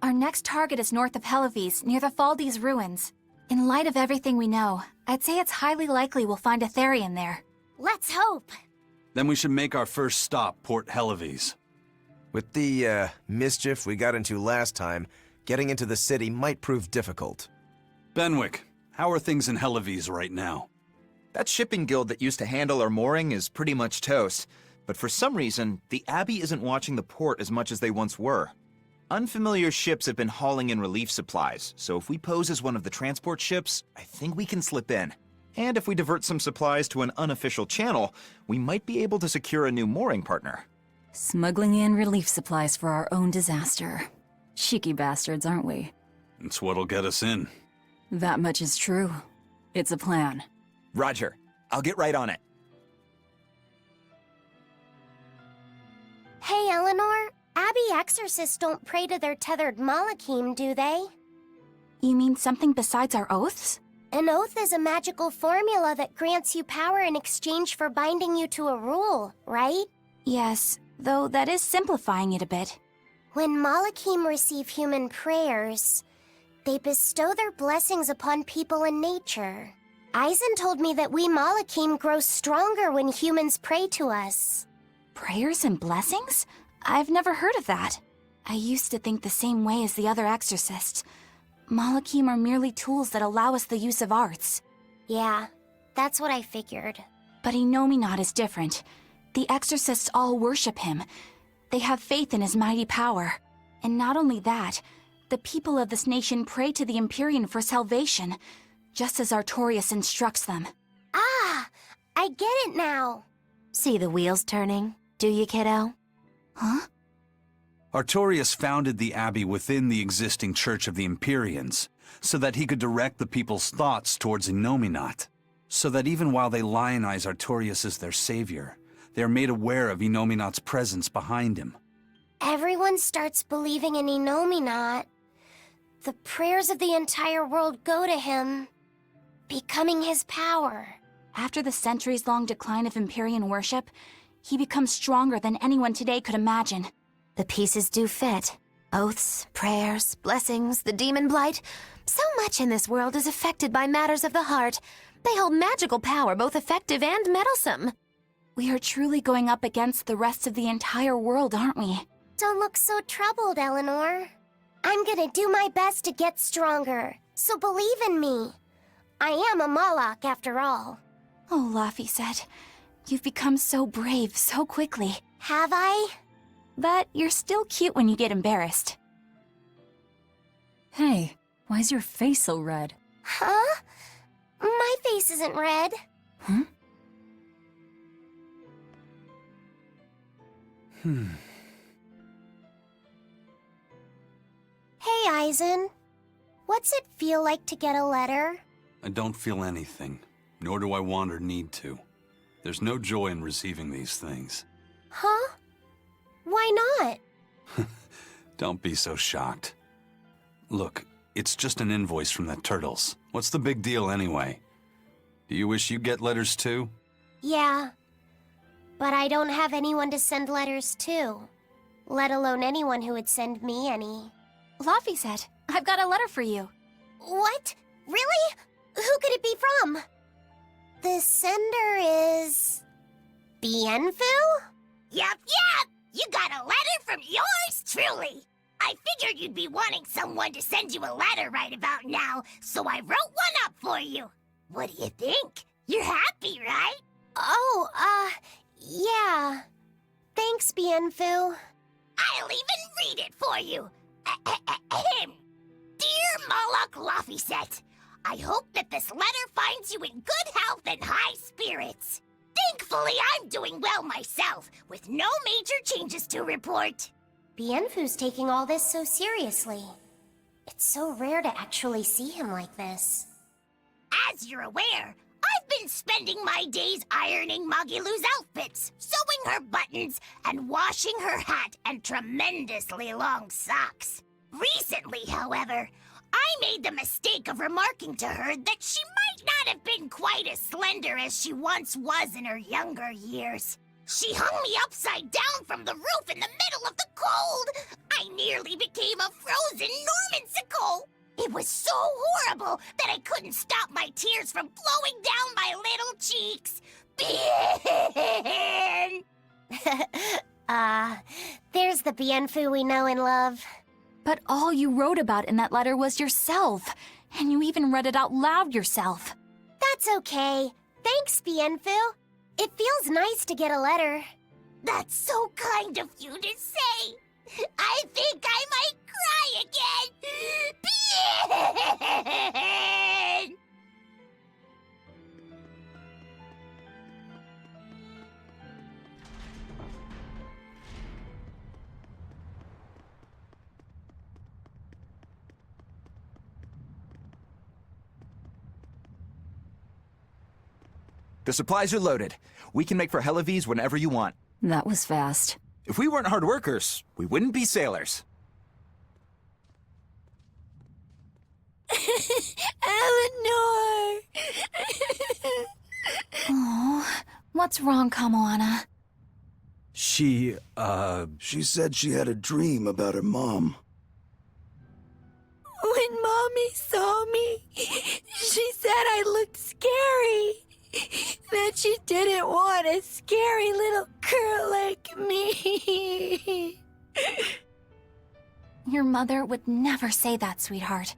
Our next target is north of Helives, near the Faldes ruins. In light of everything we know, I'd say it's highly likely we'll find a Therian there. Let's hope! Then we should make our first stop, Port Helives. With the, mischief we got into last time, getting into the city might prove difficult. Benwick, how are things in Helives right now? That shipping guild that used to handle our mooring is pretty much toast. But for some reason, the Abbey isn't watching the port as much as they once were. Unfamiliar ships have been hauling in relief supplies, so if we pose as one of the transport ships, I think we can slip in. And if we divert some supplies to an unofficial channel, we might be able to secure a new mooring partner. Smuggling in relief supplies for our own disaster. Cheeky bastards, aren't we? It's what'll get us in. That much is true. It's a plan. Roger. I'll get right on it. Hey, Eleanor. Abbey exorcists don't pray to their tethered Malachim, do they? You mean something besides our oaths? An oath is a magical formula that grants you power in exchange for binding you to a rule, right? Yes, though that is simplifying it a bit. When Malachim receive human prayers, they bestow their blessings upon people and nature. Eisen told me that we Malachim grow stronger when humans pray to us. Prayers and blessings? I've never heard of that. I used to think the same way as the other exorcists. Malachim are merely tools that allow us the use of arts. Yeah, that's what I figured. But Innominat is different. The exorcists all worship him. They have faith in his mighty power. And not only that, the people of this nation pray to the Empyrean for salvation, just as Artorias instructs them. Ah, I get it now. See the wheels turning, do you, kiddo? Huh? Artorias founded the Abbey within the existing Church of the Empyreans, so that he could direct the people's thoughts towards Innominat, so that even while they lionize Artorias as their savior, they are made aware of Innominat's presence behind him. Everyone starts believing in Innominat. The prayers of the entire world go to him, becoming his power. After the centuries-long decline of Empyrean worship, he becomes stronger than anyone today could imagine. The pieces do fit. Oaths, prayers, blessings, the demon blight. So much in this world is affected by matters of the heart. They hold magical power, both effective and meddlesome. We are truly going up against the rest of the entire world, aren't we? Don't look so troubled, Eleanor. I'm gonna do my best to get stronger, so believe in me. I am a Moloch, after all. Oh, Laphicet, you've become so brave so quickly. Have I? But you're still cute when you get embarrassed. Hey, why's your face so red? Huh? My face isn't red. Hmm? Hey, Eisen. What's it feel like to get a letter? I don't feel anything, nor do I want or need to. There's no joy in receiving these things. Huh? Why not? Don't be so shocked. Look, it's just an invoice from the Turtles. What's the big deal anyway? Do you wish you get letters too? Yeah. But I don't have anyone to send letters to. Let alone anyone who would send me any. Laphicet, I've got a letter for you. What? Really? Who could it be from? The sender is... Bienfu? Yup. You got a letter from yours truly. I figured you'd be wanting someone to send you a letter right about now, so I wrote one up for you. What do you think? You're happy, right? Oh, yeah. Thanks, Bienfu. I'll even read it for you. Dear Moloch Laphicet, I hope that this letter finds you in good health and high spirits. Thankfully, I'm doing well myself, with no major changes to report. Bienfu's taking all this so seriously. It's so rare to actually see him like this. As you're aware, I've been spending my days ironing Magilu's outfits, sewing her buttons, and washing her hat and tremendously long socks. Recently, however, I made the mistake of remarking to her that she might not have been quite as slender as she once was in her younger years. She hung me upside down from the roof in the middle of the cold. I nearly became a frozen Normansicle. It was so horrible that I couldn't stop my tears from flowing down my little cheeks. There's the Bienfu we know and love. But all you wrote about in that letter was yourself. And you even read it out loud yourself. That's okay. Thanks, Bienfu. It feels nice to get a letter. That's so kind of you to say. I think I might cry again. The supplies are loaded. We can make for Helavies whenever you want. That was fast. If we weren't hard workers, we wouldn't be sailors. Eleanor! Oh, what's wrong, Kamoana? She said she had a dream about her mom. When Mommy saw me, she said I looked scary. That she didn't want a scary little girl like me. Your mother would never say that, sweetheart.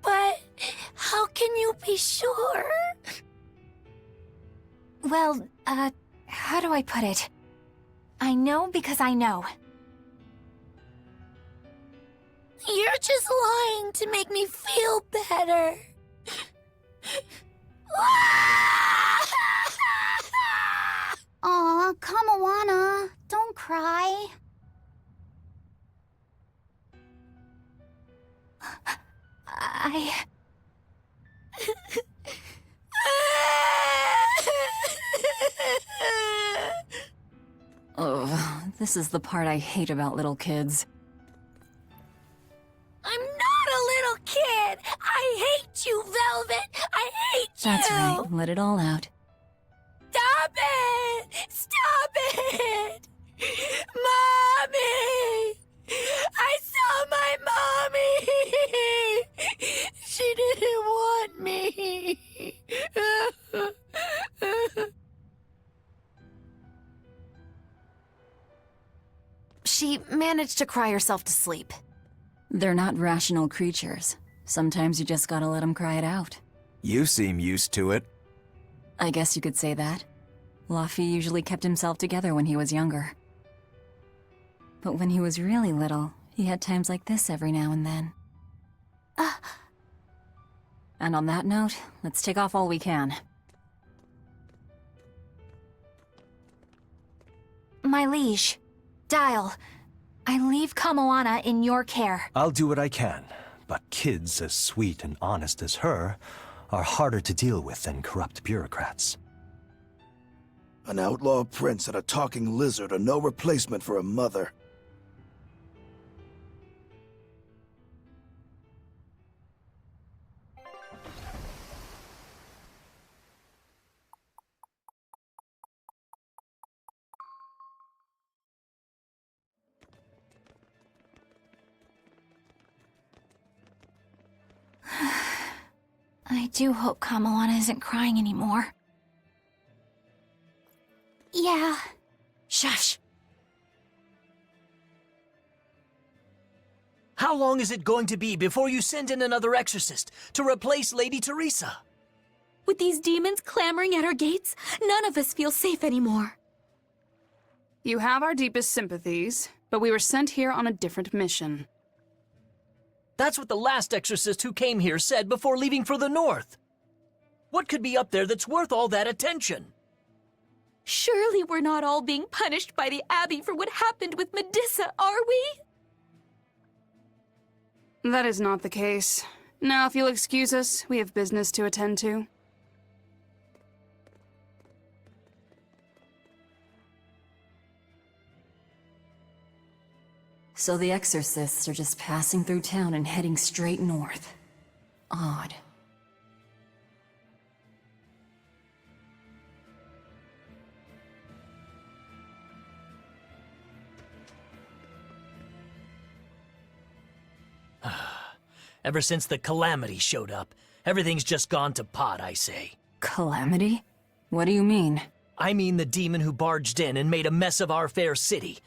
But how can you be sure? Well, how do I put it? I know because I know. You're just lying to make me feel better. Aw, Kamawana, don't cry. Oh, this is the part I hate about little kids. I'm not a little kid! I hate you, Velvet! I hate you! That's right, let it all out. Stop it! Stop it! Mommy! I saw my mommy! managed to cry herself to sleep. They're not rational creatures. Sometimes you just gotta let them cry it out. You seem used to it. I guess you could say that. Luffy usually kept himself together when he was younger. But when he was really little, he had times like this every now and then. And on that note, let's take off all we can. My liege, Dial, I leave Kamoana in your care. I'll do what I can, but kids as sweet and honest as her are harder to deal with than corrupt bureaucrats. An outlaw prince and a talking lizard are no replacement for a mother. I do hope Kamoana isn't crying anymore. Yeah. Shush. How long is it going to be before you send in another exorcist to replace Lady Teresa? With these demons clamoring at our gates, none of us feel safe anymore. You have our deepest sympathies, but we were sent here on a different mission. That's what the last exorcist who came here said before leaving for the north. What could be up there that's worth all that attention? Surely we're not all being punished by the Abbey for what happened with Medusa, are we? That is not the case. Now, if you'll excuse us, we have business to attend to. So the exorcists are just passing through town and heading straight north. Odd. Ever since the Calamity showed up, everything's just gone to pot, I say. Calamity? What do you mean? I mean the demon who barged in and made a mess of our fair city.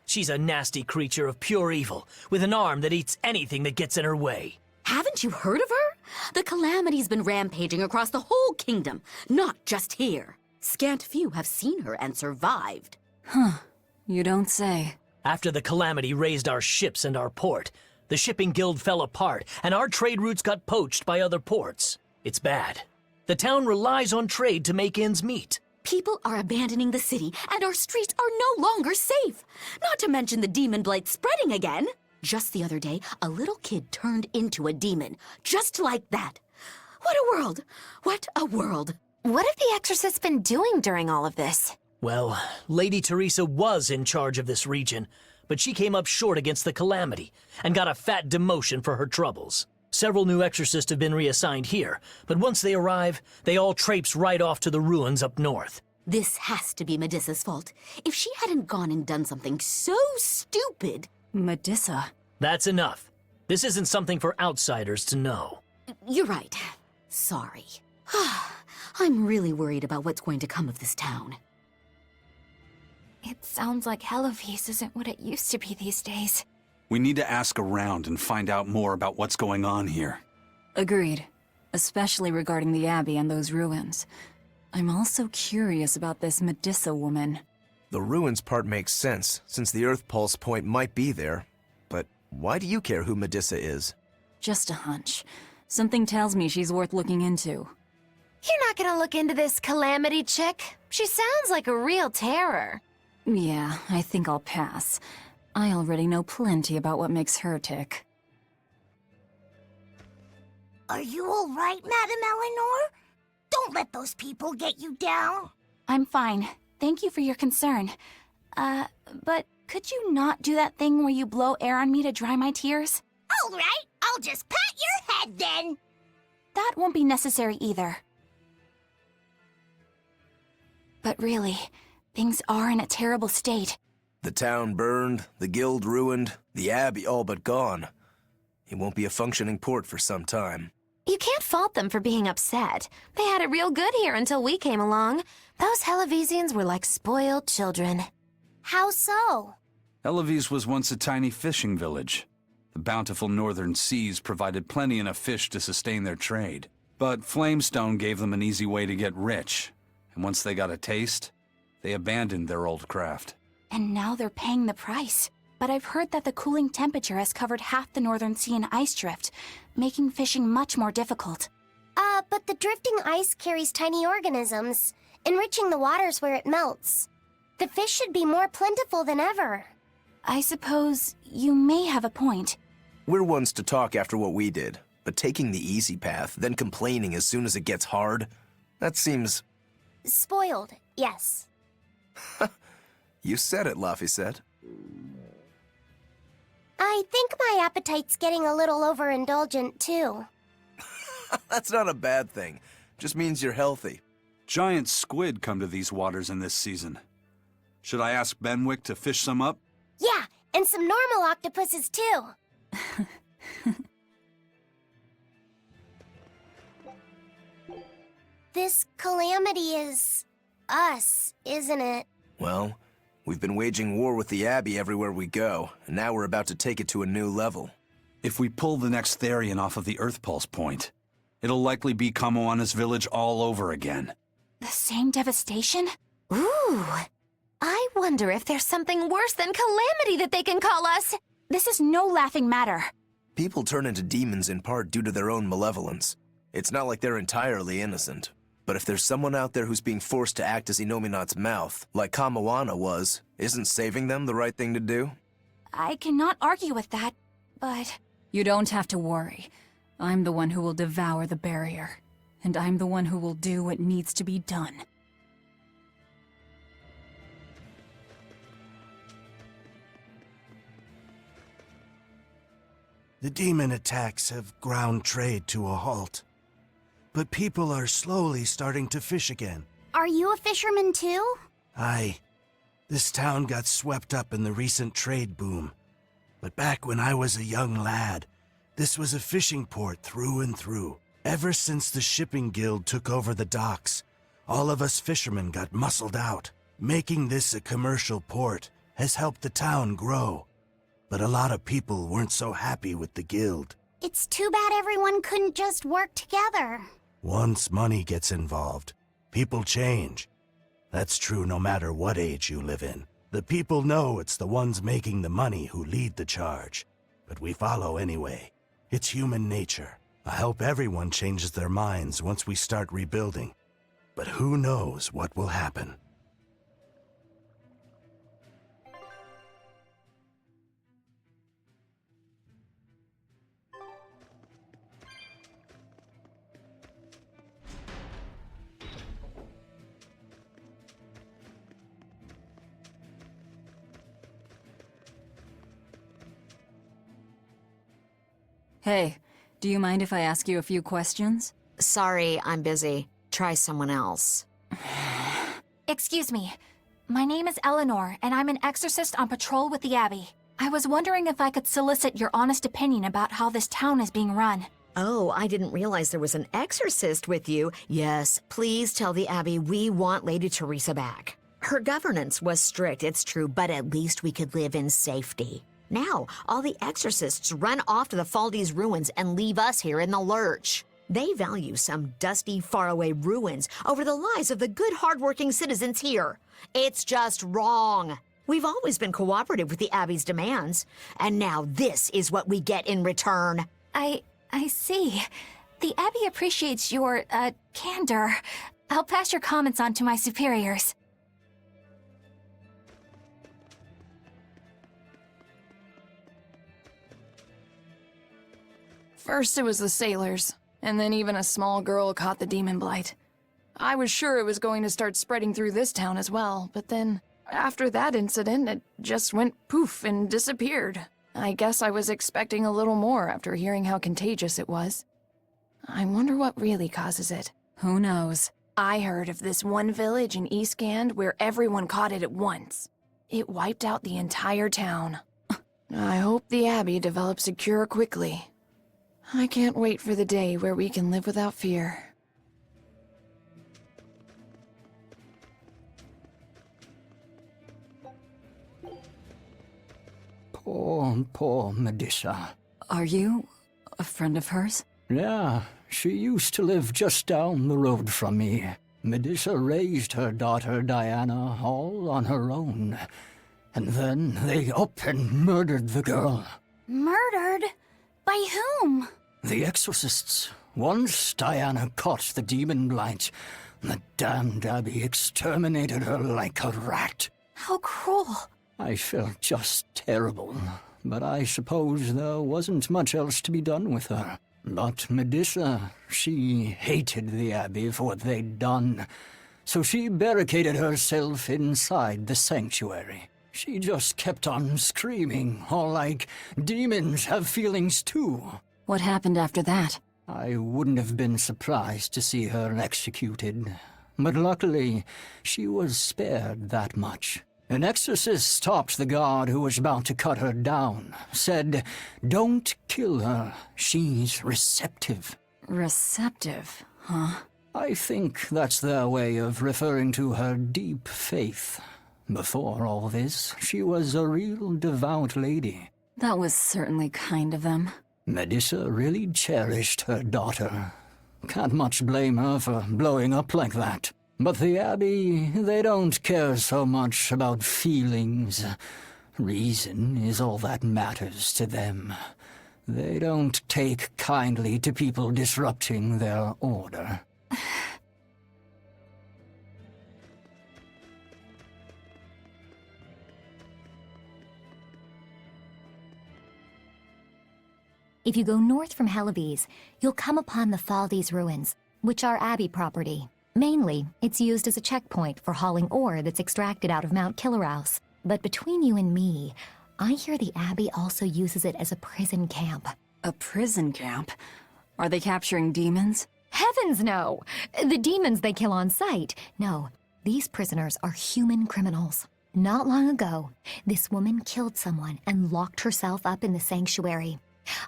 She's a nasty creature of pure evil, with an arm that eats anything that gets in her way. Haven't you heard of her? The Calamity's been rampaging across the whole kingdom, not just here. Scant few have seen her and survived. Huh. You don't say. After the Calamity raised our ships and our port, the shipping guild fell apart, and our trade routes got poached by other ports. It's bad. The town relies on trade to make ends meet. People are abandoning the city, and our streets are no longer safe. Not to mention the demon blight spreading again. Just the other day, a little kid turned into a demon. Just like that. What a world! What a world! What have the exorcists been doing during all of this? Well, Lady Teresa was in charge of this region, but she came up short against the Calamity and got a fat demotion for her troubles. Several new exorcists have been reassigned here, but once they arrive, they all traipse right off to the ruins up north. This has to be Medusa's fault. If she hadn't gone and done something so stupid... Medusa? That's enough. This isn't something for outsiders to know. You're right. Sorry. I'm really worried about what's going to come of this town. It sounds like Heloise isn't what it used to be these days. We need to ask around and find out more about what's going on here. Agreed. Especially regarding the Abbey and those ruins. I'm also curious about this Medusa woman. The ruins part makes sense, since the Earth Pulse point might be there. But why do you care who Medusa is? Just a hunch. Something tells me she's worth looking into. You're not gonna look into this Calamity chick? She sounds like a real terror. Yeah, I think I'll pass. I already know plenty about what makes her tick. Are you all right, Madame Eleanor? Don't let those people get you down. I'm fine. Thank you for your concern. But could you not do that thing where you blow air on me to dry my tears? All right, I'll just pat your head then. That won't be necessary either. But really, things are in a terrible state. The town burned, the guild ruined, the Abbey all but gone. It won't be a functioning port for some time. You can't fault them for being upset. They had it real good here until we came along. Those Helovisians were like spoiled children. How so? Eloise was once a tiny fishing village. The bountiful northern seas provided plenty enough fish to sustain their trade. But Flamestone gave them an easy way to get rich, and once they got a taste, they abandoned their old craft. And now they're paying the price. But I've heard that the cooling temperature has covered half the northern sea in ice drift, making fishing much more difficult. But the drifting ice carries tiny organisms, enriching the waters where it melts. The fish should be more plentiful than ever. I suppose you may have a point. We're ones to talk after what we did, but taking the easy path, then complaining as soon as it gets hard, that seems... Spoiled, yes. You said it, Laphicet. I think my appetite's getting a little overindulgent, too. That's not a bad thing. Just means you're healthy. Giant squid come to these waters in this season. Should I ask Benwick to fish some up? Yeah, and some normal octopuses, too. This calamity is... us, isn't it? Well, we've been waging war with the Abbey everywhere we go, and now we're about to take it to a new level. If we pull the next Therian off of the Earth Pulse point, it'll likely be Kamoana's village all over again. The same devastation? Ooh. I wonder if there's something worse than calamity that they can call us. This is no laughing matter. People turn into demons in part due to their own malevolence. It's not like they're entirely innocent. But if there's someone out there who's being forced to act as Inominat's mouth, like Kamoana was, isn't saving them the right thing to do? I cannot argue with that, but... You don't have to worry. I'm the one who will devour the barrier. And I'm the one who will do what needs to be done. The demon attacks have ground trade to a halt. But people are slowly starting to fish again. Are you a fisherman, too? Aye. This town got swept up in the recent trade boom. But back when I was a young lad, this was a fishing port through and through. Ever since the shipping guild took over the docks, all of us fishermen got muscled out. Making this a commercial port has helped the town grow. But a lot of people weren't so happy with the guild. It's too bad everyone couldn't just work together. Once money gets involved, people change. That's true no matter what age you live in. The people know it's the ones making the money who lead the charge. But we follow anyway. It's human nature. I hope everyone changes their minds once we start rebuilding. But who knows what will happen. Hey, do you mind if I ask you a few questions? Sorry, I'm busy. Try someone else. Excuse me. My name is Eleanor, and I'm an exorcist on patrol with the Abbey. I was wondering if I could solicit your honest opinion about how this town is being run. Oh, I didn't realize there was an exorcist with you. Yes, please tell the Abbey we want Lady Teresa back. Her governance was strict, it's true, but at least we could live in safety. Now, all the exorcists run off to the Faldi's ruins and leave us here in the lurch. They value some dusty, faraway ruins over the lives of the good, hardworking citizens here. It's just wrong. We've always been cooperative with the Abbey's demands, and now this is what we get in return. I see. The Abbey appreciates your, candor. I'll pass your comments on to my superiors. First it was the sailors, and then even a small girl caught the demon blight. I was sure it was going to start spreading through this town as well, but then, after that incident, it just went poof and disappeared. I guess I was expecting a little more after hearing how contagious it was. I wonder what really causes it. Who knows? I heard of this one village in Eastgand where everyone caught it at once. It wiped out the entire town. I hope the Abbey develops a cure quickly. I can't wait for the day where we can live without fear. Poor Medissa. Are you a friend of hers? Yeah, she used to live just down the road from me. Medissa raised her daughter Diana all on her own. And then they up and murdered the girl. Murdered? By whom? The exorcists. Once Diana caught the demon blight, the damned abbey exterminated her like a rat. How cruel. I felt just terrible, but I suppose there wasn't much else to be done with her. But Medissa, she hated the abbey for what they'd done, so she barricaded herself inside the sanctuary. She just kept on screaming, all like, demons have feelings too. What happened after that? I wouldn't have been surprised to see her executed, but luckily, she was spared that much. An exorcist stopped the guard who was about to cut her down, said, "Don't kill her, she's receptive." Receptive, huh? I think that's their way of referring to her deep faith. Before all this, she was a real devout lady. That was certainly kind of them. Medissa really cherished her daughter. Can't much blame her for blowing up like that. But the Abbey, they don't care so much about feelings. Reason is all that matters to them. They don't take kindly to people disrupting their order. If you go north from Helives, you'll come upon the Faldes ruins, which are Abbey property. Mainly, it's used as a checkpoint for hauling ore that's extracted out of Mount Killerhouse. But between you and me, I hear the Abbey also uses it as a prison camp. A prison camp? Are they capturing demons? Heavens no! The demons they kill on sight. No, these prisoners are human criminals. Not long ago, this woman killed someone and locked herself up in the sanctuary.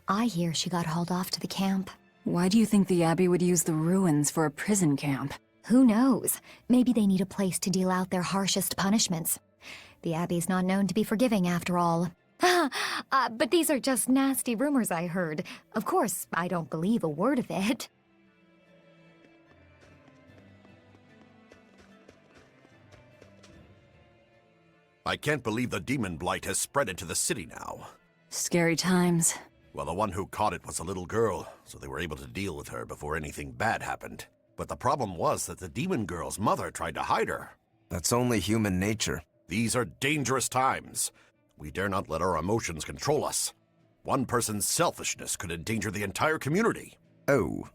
I hear she got hauled off to the camp. Why do you think the Abbey would use the ruins for a prison camp? Who knows? Maybe they need a place to deal out their harshest punishments. The Abbey's not known to be forgiving, after all. But these are just nasty rumors I heard. Of course, I don't believe a word of it. I can't believe the demon blight has spread into the city now. Scary times. Well, the one who caught it was a little girl, so they were able to deal with her before anything bad happened. But the problem was that the demon girl's mother tried to hide her. That's only human nature. These are dangerous times. We dare not let our emotions control us. One person's selfishness could endanger the entire community. Oh,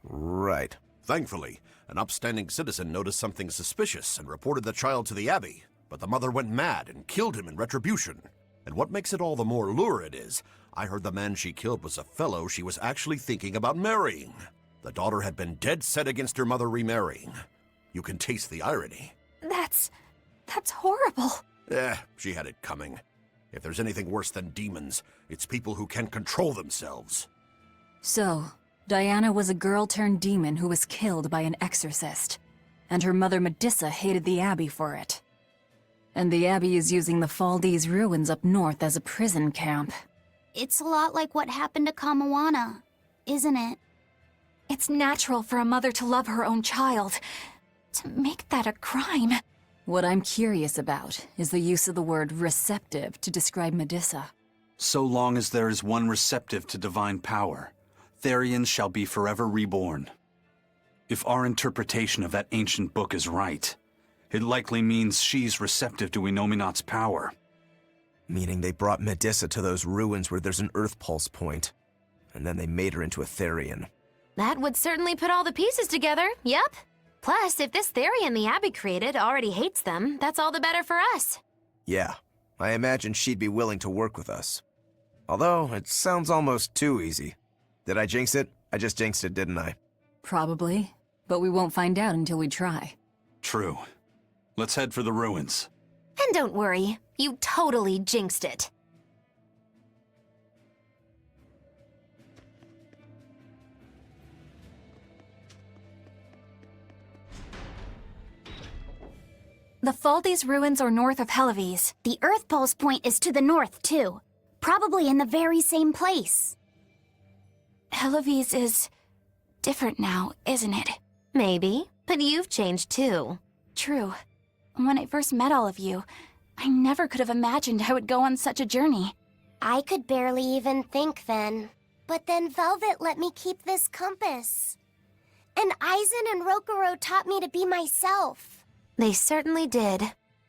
right. Thankfully, an upstanding citizen noticed something suspicious and reported the child to the Abbey, but the mother went mad and killed him in retribution. And what makes it all the more lurid is, I heard the man she killed was a fellow she was actually thinking about marrying. The daughter had been dead set against her mother remarrying. You can taste the irony. That's horrible. She had it coming. If there's anything worse than demons, it's people who can't control themselves. So, Diana was a girl-turned-demon who was killed by an exorcist. And her mother Medissa hated the Abbey for it. And the Abbey is using the Faldes ruins up north as a prison camp. It's a lot like what happened to Kamawana, isn't it? It's natural for a mother to love her own child. To make that a crime. What I'm curious about is the use of the word receptive to describe Medissa. So long as there is one receptive to divine power, Therians shall be forever reborn. If our interpretation of that ancient book is right, it likely means she's receptive to Inominat's power. Meaning they brought Medissa to those ruins where there's an Earth Pulse point, and then they made her into a Therian. That would certainly put all the pieces together, yep. Plus, if this Therian the Abbey created already hates them, that's all the better for us. Yeah, I imagine she'd be willing to work with us. Although, it sounds almost too easy. Did I jinx it? I just jinxed it, didn't I? Probably, but we won't find out until we try. True. Let's head for the ruins. And don't worry, you totally jinxed it. The Faldi's ruins are north of Helavis. The Earth Pulse point is to the north, too. Probably in the very same place. Helavis is different now, isn't it? Maybe, but you've changed too. True. When I first met all of you, I never could have imagined I would go on such a journey. I could barely even think then. But then Velvet let me keep this compass. And Aizen and Rokuro taught me to be myself. They certainly did.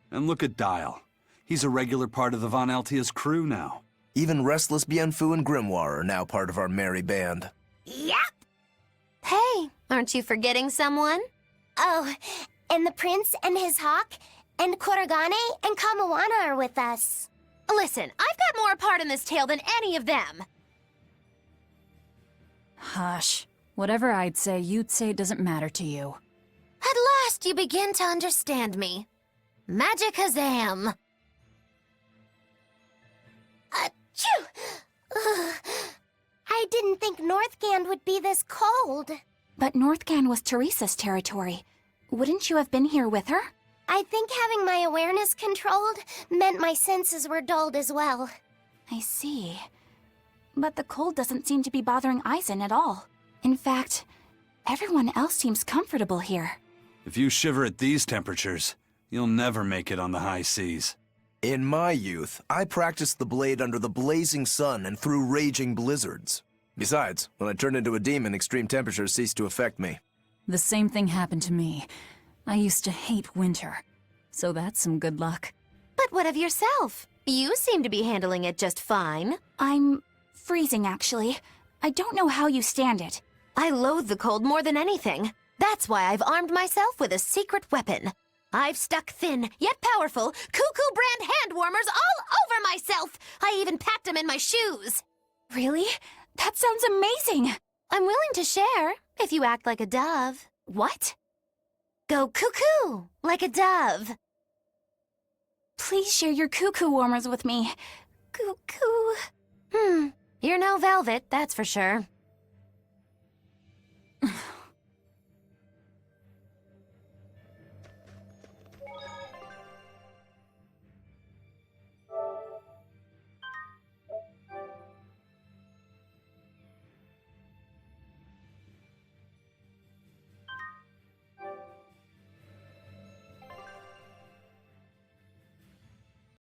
And look at Dial. He's a regular part of the Von Altia's crew now. Even Restless Bienfu and Grimoire are now part of our merry band. Yep. Hey, aren't you forgetting someone? Oh, and the prince and his hawk, and Korogane and Kamawana are with us. Listen, I've got more part in this tale than any of them. Hush. Whatever I'd say, you'd say it doesn't matter to you. At last you begin to understand me. Magic Hazam. Achoo! Ugh. I didn't think Northgand would be this cold. But Northgand was Teresa's territory. Wouldn't you have been here with her? I think having my awareness controlled meant my senses were dulled as well. I see. But the cold doesn't seem to be bothering Aizen at all. In fact, everyone else seems comfortable here. If you shiver at these temperatures, you'll never make it on the high seas. In my youth, I practiced the blade under the blazing sun and through raging blizzards. Besides, when I turned into a demon, extreme temperatures ceased to affect me. The same thing happened to me. I used to hate winter. So that's some good luck. But what of yourself? You seem to be handling it just fine. I'm freezing, actually. I don't know how you stand it. I loathe the cold more than anything. That's why I've armed myself with a secret weapon. I've stuck thin, yet powerful, Cuckoo brand hand warmers all over myself. I even packed them in my shoes. Really? That sounds amazing. I'm willing to share, if you act like a dove. What? Go cuckoo, like a dove. Please share your cuckoo warmers with me. Cuckoo. You're no velvet, that's for sure.